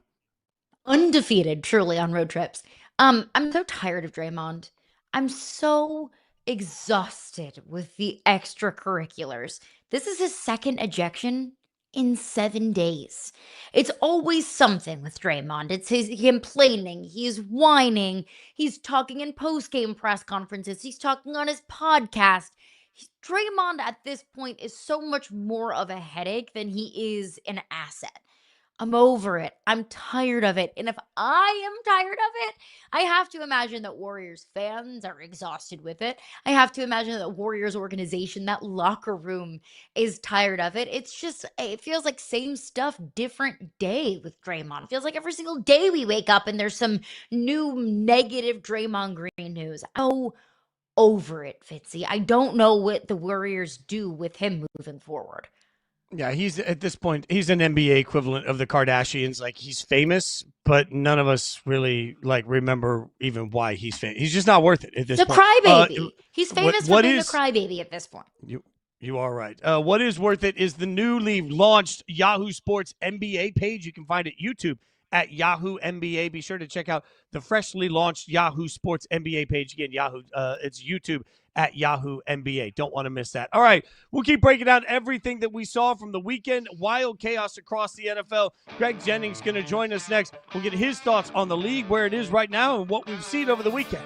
Undefeated, truly, on road trips. I'm so tired of Draymond. I'm so exhausted with the extracurriculars. This is his second ejection in 7 days. It's always something with Draymond. It's his complaining. He's whining. He's talking in post-game press conferences. He's talking on his podcast. Draymond at this point is so much more of a headache than he is an asset. I'm over it. I'm tired of it. And if I am tired of it, I have to imagine that Warriors fans are exhausted with it. I have to imagine that the Warriors organization, that locker room, is tired of it. It's just, it feels like same stuff, different day with Draymond. It feels like every single day we wake up and there's some new negative Draymond Green news. Oh, over it, Fitzy. I don't know what the Warriors do with him moving forward. Yeah, he's at this point, he's an NBA equivalent of the Kardashians. Like, he's famous, but none of us really remember even why he's famous. He's just not worth it at this point. The crybaby. He's famous for being a crybaby at this point. You are right. What is worth it is the newly launched Yahoo Sports NBA page. You can find it YouTube at Yahoo NBA. Be sure to check out the freshly launched Yahoo Sports NBA page. Again, Yahoo. It's YouTube at Yahoo NBA. Don't want to miss that. All right, we'll keep breaking down everything that we saw from the weekend. Wild chaos across the NFL. Greg Jennings going to join us next. We'll get his thoughts on the league, where it is right now, and what we've seen over the weekend.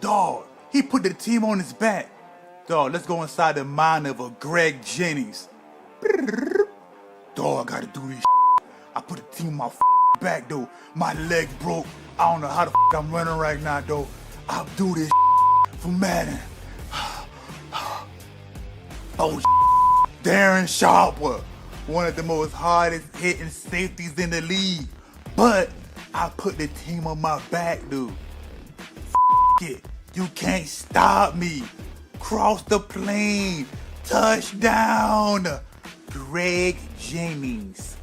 Dog, he put the team on his back. Dog, let's go inside the mind of a Greg Jennings. Dog, I gotta do this. I put the team on my back, though. My leg broke. I don't know how the I'm running right now, though. I'll do this for Madden. Oh, Darren Sharper, one of the most hardest hitting safeties in the league. But I put the team on my back, dude. It. You can't stop me. Cross the plane. Touchdown. Greg Jennings.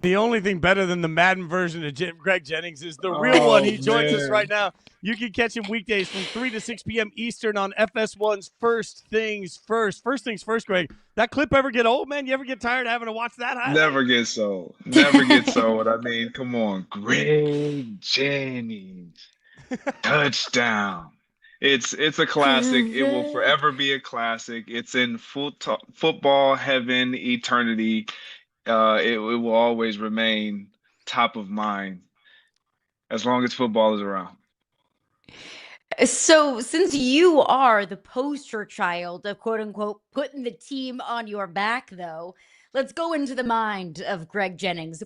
The only thing better than the Madden version of Greg Jennings is the real one. He joins us right now. You can catch him weekdays from 3 to 6 p.m. Eastern on FS1's First Things First. First Things First, Greg. That clip ever get old, man? You ever get tired of having to watch that highlight? Never gets old. Never gets old. I mean, come on. Greg Jennings. Touchdown. It's a classic. It will forever be a classic. It's in football heaven eternity. It will always remain top of mind as long as football is around. So since you are the poster child of quote unquote putting the team on your back, though, let's go into the mind of Greg Jennings.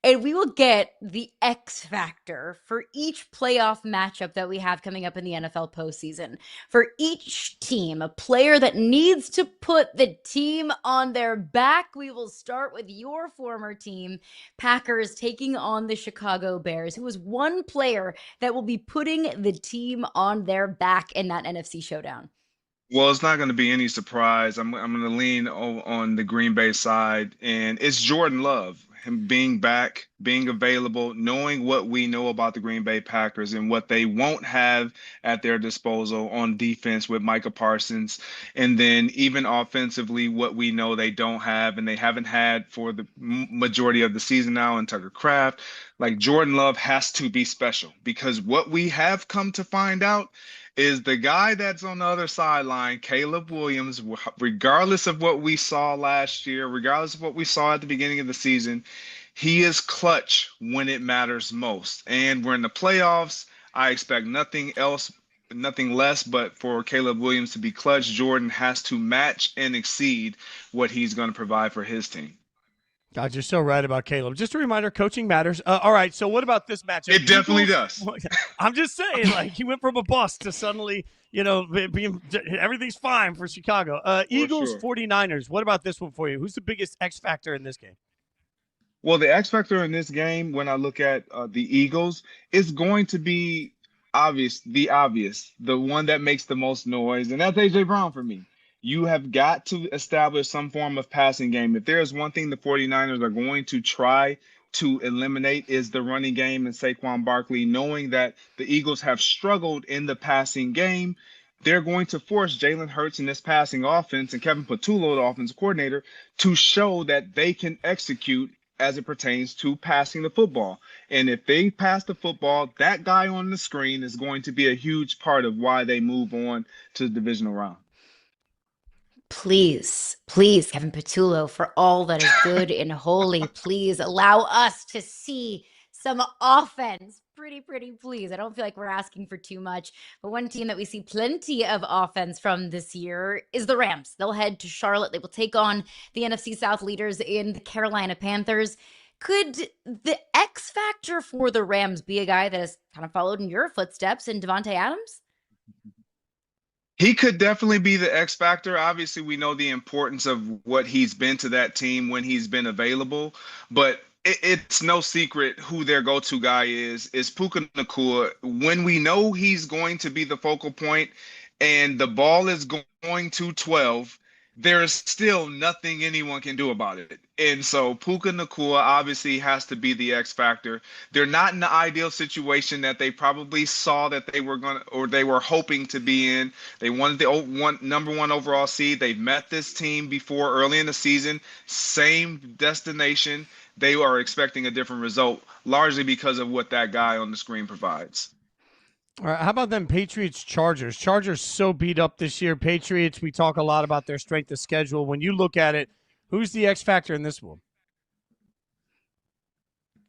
And we will get the X factor for each playoff matchup that we have coming up in the NFL postseason. For each team, a player that needs to put the team on their back. We will start with your former team, Packers, taking on the Chicago Bears, who is one player that will be putting the team on their back in that NFC showdown. Well, it's not going to be any surprise. I'm going to lean on the Green Bay side, and it's Jordan Love. Him being back, being available, knowing what we know about the Green Bay Packers and what they won't have at their disposal on defense with Micah Parsons. And then even offensively, what we know they don't have and they haven't had for the majority of the season now in Tucker Kraft. Like, Jordan Love has to be special, because what we have come to find out is the guy that's on the other sideline, Caleb Williams, regardless of what we saw last year, regardless of what we saw at the beginning of the season, he is clutch when it matters most. And we're in the playoffs. I expect nothing less but for Caleb Williams to be clutch. Jordan has to match and exceed what he's going to provide for his team. God, you're so right about Caleb. Just a reminder, coaching matters. All right, so what about this matchup? It definitely does. I'm just saying, like, he went from a bust to suddenly, everything's fine for Chicago. Eagles, sure. 49ers. What about this one for you? Who's the biggest X factor in this game? Well, the X factor in this game, when I look at the Eagles, is going to be the one that makes the most noise, and that's A.J. Brown for me. You have got to establish some form of passing game. If there's one thing the 49ers are going to try to eliminate, is the running game and Saquon Barkley, knowing that the Eagles have struggled in the passing game. They're going to force Jalen Hurts in this passing offense and Kevin Patullo, the offensive coordinator, to show that they can execute as it pertains to passing the football. And if they pass the football, that guy on the screen is going to be a huge part of why they move on to the divisional round. Please, Kevin Patullo, for all that is good and holy, please allow us to see some offense. Pretty, please. I don't feel like we're asking for too much. But one team that we see plenty of offense from this year is the Rams. They'll head to Charlotte. They will take on the NFC South leaders in the Carolina Panthers. Could the X factor for the Rams be a guy that has kind of followed in your footsteps in Devontae Adams? He could definitely be the X factor. Obviously, we know the importance of what he's been to that team when he's been available, but it's no secret who their go-to guy is Puka Nacua. When we know he's going to be the focal point and the ball is going to 12, there is still nothing anyone can do about it. And so Puka Nacua obviously has to be the X factor. They're not in the ideal situation that they probably saw that they were going to, or they were hoping to be in. They wanted the number one overall seed. They've met this team before early in the season, same destination. They are expecting a different result, largely because of what that guy on the screen provides. All right, how about them Patriots-Chargers? Chargers so beat up this year. Patriots, we talk a lot about their strength of schedule. When you look at it, who's the X factor in this one?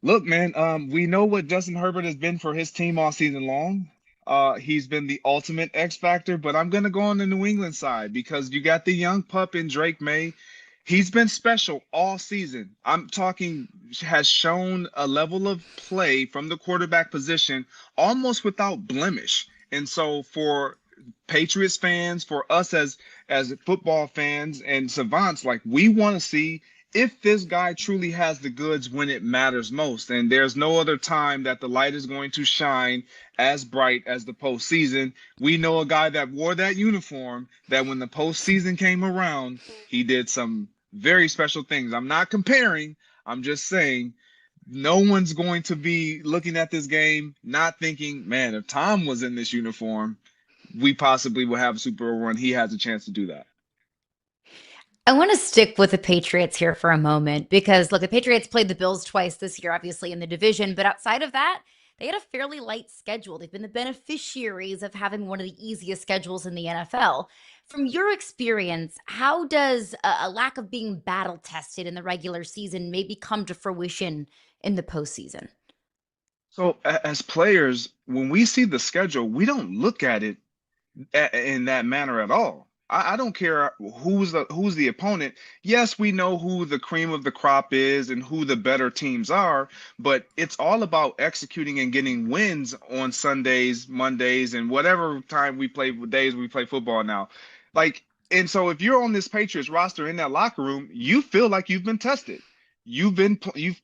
Look, man, we know what Justin Herbert has been for his team all season long. He's been the ultimate X factor, but I'm gonna go on the New England side because you got the young pup in Drake May. He's been special all season. I'm talking has shown a level of play from the quarterback position almost without blemish. And so for Patriots fans, for us as football fans and savants, like we want to see if this guy truly has the goods when it matters most. And there's no other time that the light is going to shine as bright as the postseason. We know a guy that wore that uniform, that when the postseason came around, he did some very special things. I'm not comparing. I'm just saying no one's going to be looking at this game not thinking, man, if Tom was in this uniform, we possibly will have a Super Bowl run. He has a chance to do that. I want to stick with the Patriots here for a moment because, look, the Patriots played the Bills twice this year, obviously, in the division. But outside of that, they had a fairly light schedule. They've been the beneficiaries of having one of the easiest schedules in the NFL. From your experience, how does a lack of being battle tested in the regular season maybe come to fruition in the postseason? So as players, when we see the schedule, we don't look at it in that manner at all. I don't care who's the opponent. Yes, we know who the cream of the crop is and who the better teams are, but it's all about executing and getting wins on Sundays, Mondays, and whatever time we play days we play football now. And so if you're on this Patriots roster in that locker room, you feel like you've been tested. You've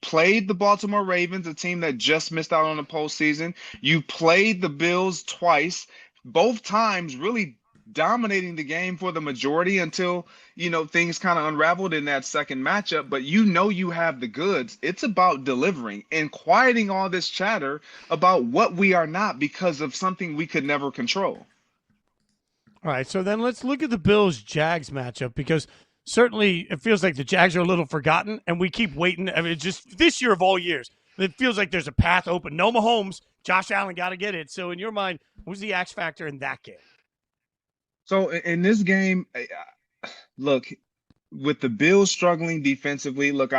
played the Baltimore Ravens, a team that just missed out on the postseason. You played the Bills twice, both times really dominating the game for the majority until, things kind of unraveled in that second matchup. But you have the goods. It's about delivering and quieting all this chatter about what we are not because of something we could never control. All right, so then let's look at the Bills-Jags matchup because certainly it feels like the Jags are a little forgotten, and we keep waiting. I mean, just this year of all years, it feels like there's a path open. No Mahomes, Josh Allen got to get it. So in your mind, who's the X factor in that game? So in this game, look, with the Bills struggling defensively, look,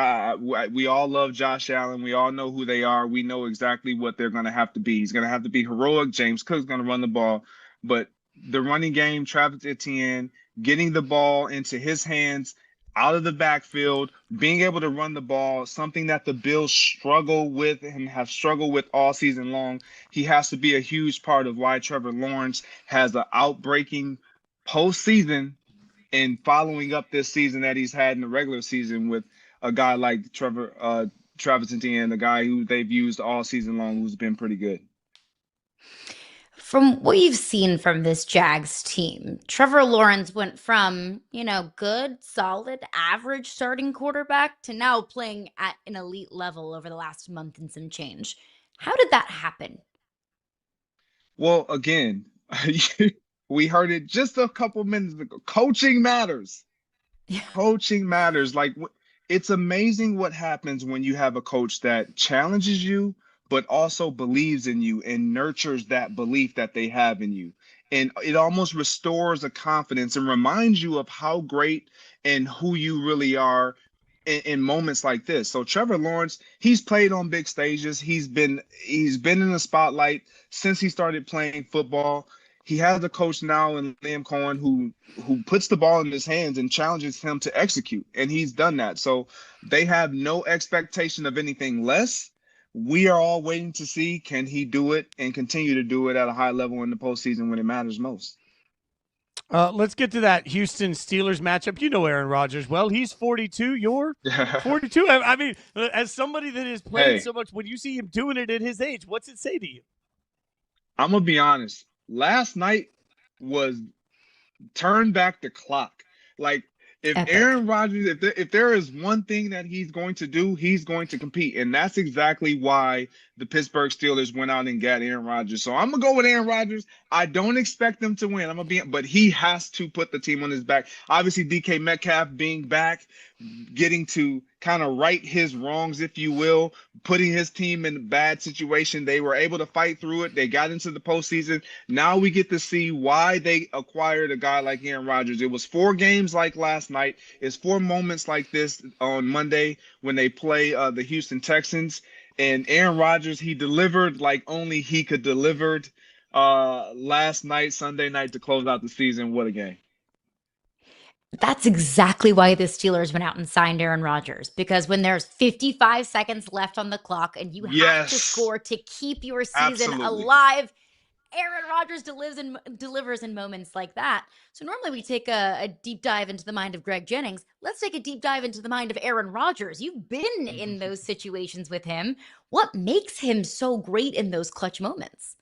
we all love Josh Allen. We all know who they are. We know exactly what they're going to have to be. He's going to have to be heroic. James Cook's going to run the ball. But the running game, Travis Etienne, getting the ball into his hands out of the backfield, being able to run the ball, something that the Bills struggle with and have struggled with all season long. He has to be a huge part of why Trevor Lawrence has an outbreaking postseason and following up this season that he's had in the regular season with a guy like Travis Etienne, the guy who they've used all season long, who's been pretty good. From what you've seen from this Jags team, Trevor Lawrence went from, good, solid, average starting quarterback to now playing at an elite level over the last month and some change. How did that happen? Well, again, we heard it just a couple minutes ago. Coaching matters. Yeah. Coaching matters. It's amazing what happens when you have a coach that challenges you, but also believes in you and nurtures that belief that they have in you. And it almost restores a confidence and reminds you of how great and who you really are in moments like this. So Trevor Lawrence, he's played on big stages. He's been in the spotlight since he started playing football. He has a coach now in Liam Cohen who puts the ball in his hands and challenges him to execute. And he's done that. So they have no expectation of anything less. We are all waiting to see, can he do it and continue to do it at a high level in the postseason when it matters most? Let's get to that Houston Steelers matchup. You know Aaron Rodgers well. He's 42. You're 42. I mean, as somebody that has played so much, when you see him doing it at his age, what's it say to you? I'm going to be honest. Last night was turn back the clock. If Aaron Rodgers, if there is one thing that he's going to do, he's going to compete. And that's exactly why the Pittsburgh Steelers went out and got Aaron Rodgers. So I'm going to go with Aaron Rodgers. I don't expect them to win. But he has to put the team on his back. Obviously, DK Metcalf being back, getting to kind of right his wrongs, if you will, putting his team in a bad situation. They were able to fight through it. They got into the postseason. Now we get to see why they acquired a guy like Aaron Rodgers. It was 4 games like last night. It's 4 moments like this on Monday when they play the Houston Texans. And Aaron Rodgers, he delivered like only he could deliver last night, Sunday night, to close out the season. What a game. That's exactly why the Steelers went out and signed Aaron Rodgers, because when there's 55 seconds left on the clock and you have to score to keep your season alive, Aaron Rodgers delivers in moments like that. So normally we take a deep dive into the mind of Greg Jennings. Let's take a deep dive into the mind of Aaron Rodgers. You've been in those situations with him. What makes him so great in those clutch moments?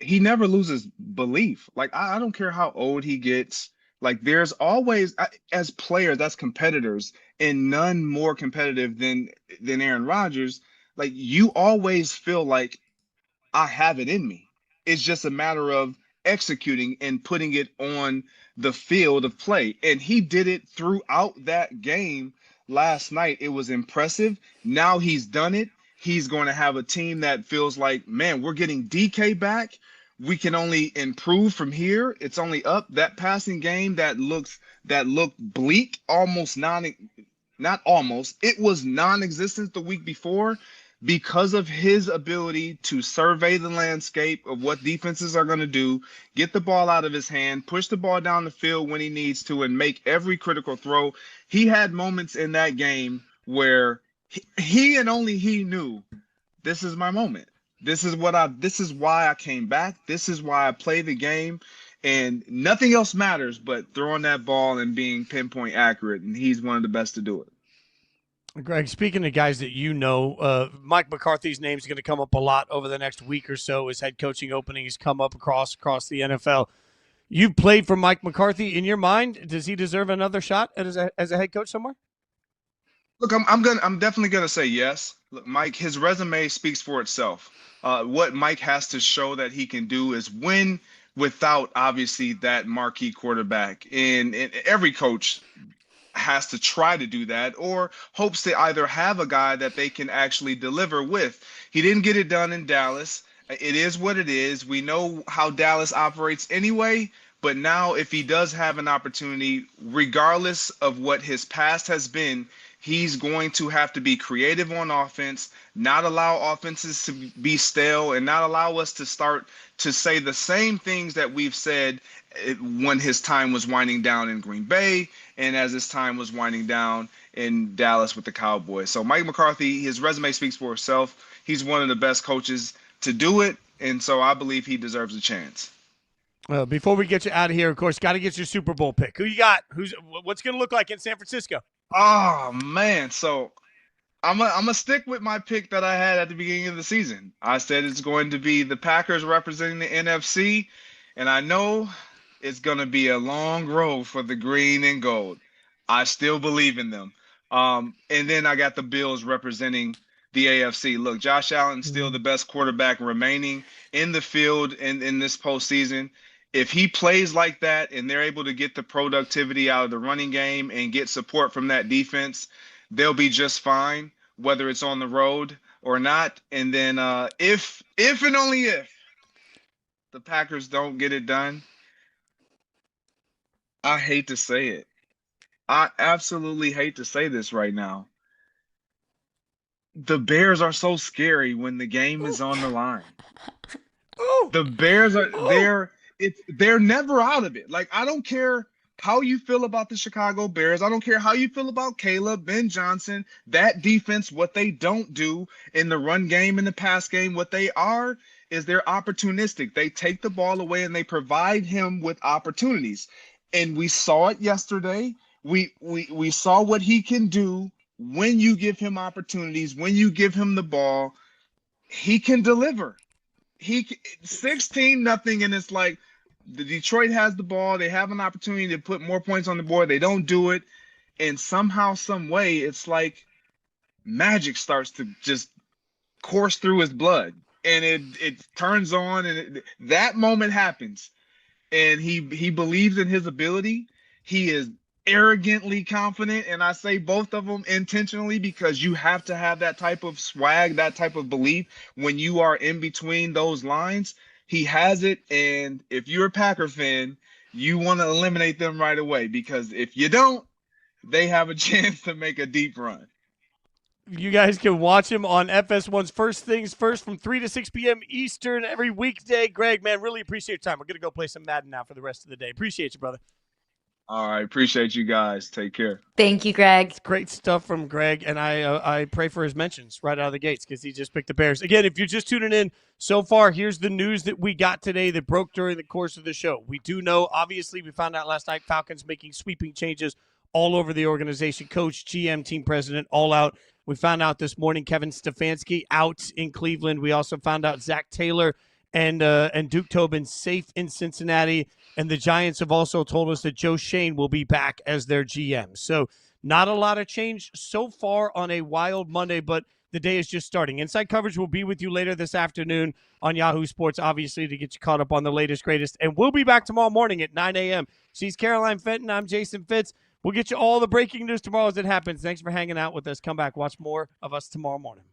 He never loses belief. Like, I don't care how old he gets. Like, there's always, as players, as competitors, and none more competitive than Aaron Rodgers, like, you always feel like, I have it in me. It's just a matter of executing and putting it on the field of play. And he did it throughout that game last night. It was impressive. Now he's done it. He's going to have a team that feels like, man, we're getting DK back. We can only improve from here. It's only up. That passing game that looked bleak, it was non-existent the week before, because of his ability to survey the landscape of what defenses are going to do, get the ball out of his hand, push the ball down the field when he needs to, and make every critical throw. He had moments in that game where he and only he knew, this is my moment. This is why I came back. This is why I play the game. And nothing else matters but throwing that ball and being pinpoint accurate. And he's one of the best to do it. Greg, speaking of guys that you know, Mike McCarthy's name is going to come up a lot over the next week or so as head coaching openings come up across the NFL. You played for Mike McCarthy. In your mind, does he deserve another shot as a head coach somewhere? Look, I'm definitely gonna say yes. Look, Mike, his resume speaks for itself. What Mike has to show that he can do is win without obviously that marquee quarterback, and every coach has to try to do that, or hopes to either have a guy that they can actually deliver with. He didn't get it done in Dallas. It is what it is. We know how Dallas operates anyway, but now if he does have an opportunity, regardless of what his past has been, he's going to have to be creative on offense, not allow offenses to be stale, and not allow us to start to say the same things that we've said when his time was winding down in Green Bay and as his time was winding down in Dallas with the Cowboys. So Mike McCarthy, his resume speaks for itself. He's one of the best coaches to do it, and so I believe he deserves a chance. Before we get you out of here, of course, got to get your Super Bowl pick. Who you got? What's going to look like in San Francisco? Oh, man. So I'm gonna stick with my pick that I had at the beginning of the season. I said it's going to be the Packers representing the NFC, and I know it's going to be a long road for the green and gold. I still believe in them. And then I got the Bills representing the AFC. Look, Josh Allen's still the best quarterback remaining in the field in this postseason. If he plays like that and they're able to get the productivity out of the running game and get support from that defense, they'll be just fine, whether it's on the road or not. And then if and only if the Packers don't get it done, I hate to say it. I absolutely hate to say this right now. The Bears are so scary when the game is on the line. The Bears are they're never out of it. Like, I don't care how you feel about the Chicago Bears. I don't care how you feel about Caleb, Ben Johnson, that defense, what they don't do in the run game and the pass game. What they are is they're opportunistic. They take the ball away and they provide him with opportunities. And we saw it yesterday. We saw what he can do when you give him opportunities, when you give him the ball. He can deliver. 16-0, and it's like the Detroit has the ball. They have an opportunity to put more points on the board. They don't do it. And somehow, some way, it's like magic starts to just course through his blood. And it turns on, and that moment happens. And he believes in his ability. He is arrogantly confident, and I say both of them intentionally because you have to have that type of swag, that type of belief when you are in between those lines. He has it, and if you're a Packer fan, you want to eliminate them right away, because if you don't, they have a chance to make a deep run. You guys can watch him on FS1's First Things First from 3 to 6 p.m. Eastern every weekday. Greg, man, really appreciate your time. We're going to go play some Madden now for the rest of the day. Appreciate you, brother. All right. Appreciate you guys. Take care. Thank you, Greg. It's great stuff from Greg, and I pray for his mentions right out of the gates because he just picked the Bears. Again, if you're just tuning in so far, here's the news that we got today that broke during the course of the show. We do know, obviously, we found out last night, Falcons making sweeping changes all over the organization. Coach, GM, team president, all out. We found out this morning Kevin Stefanski out in Cleveland. We also found out ZAC TAYLOR and Duke Tobin safe in Cincinnati. And the Giants have also told us that Joe Shane will be back as their GM. So not a lot of change so far on a wild Monday, but the day is just starting. Inside Coverage will be with you later this afternoon on Yahoo Sports, obviously, to get you caught up on the latest, greatest. And we'll be back tomorrow morning at 9 a.m. She's Caroline Fenton. I'm Jason Fitz. We'll get you all the breaking news tomorrow as it happens. Thanks for hanging out with us. Come back. Watch more of us tomorrow morning.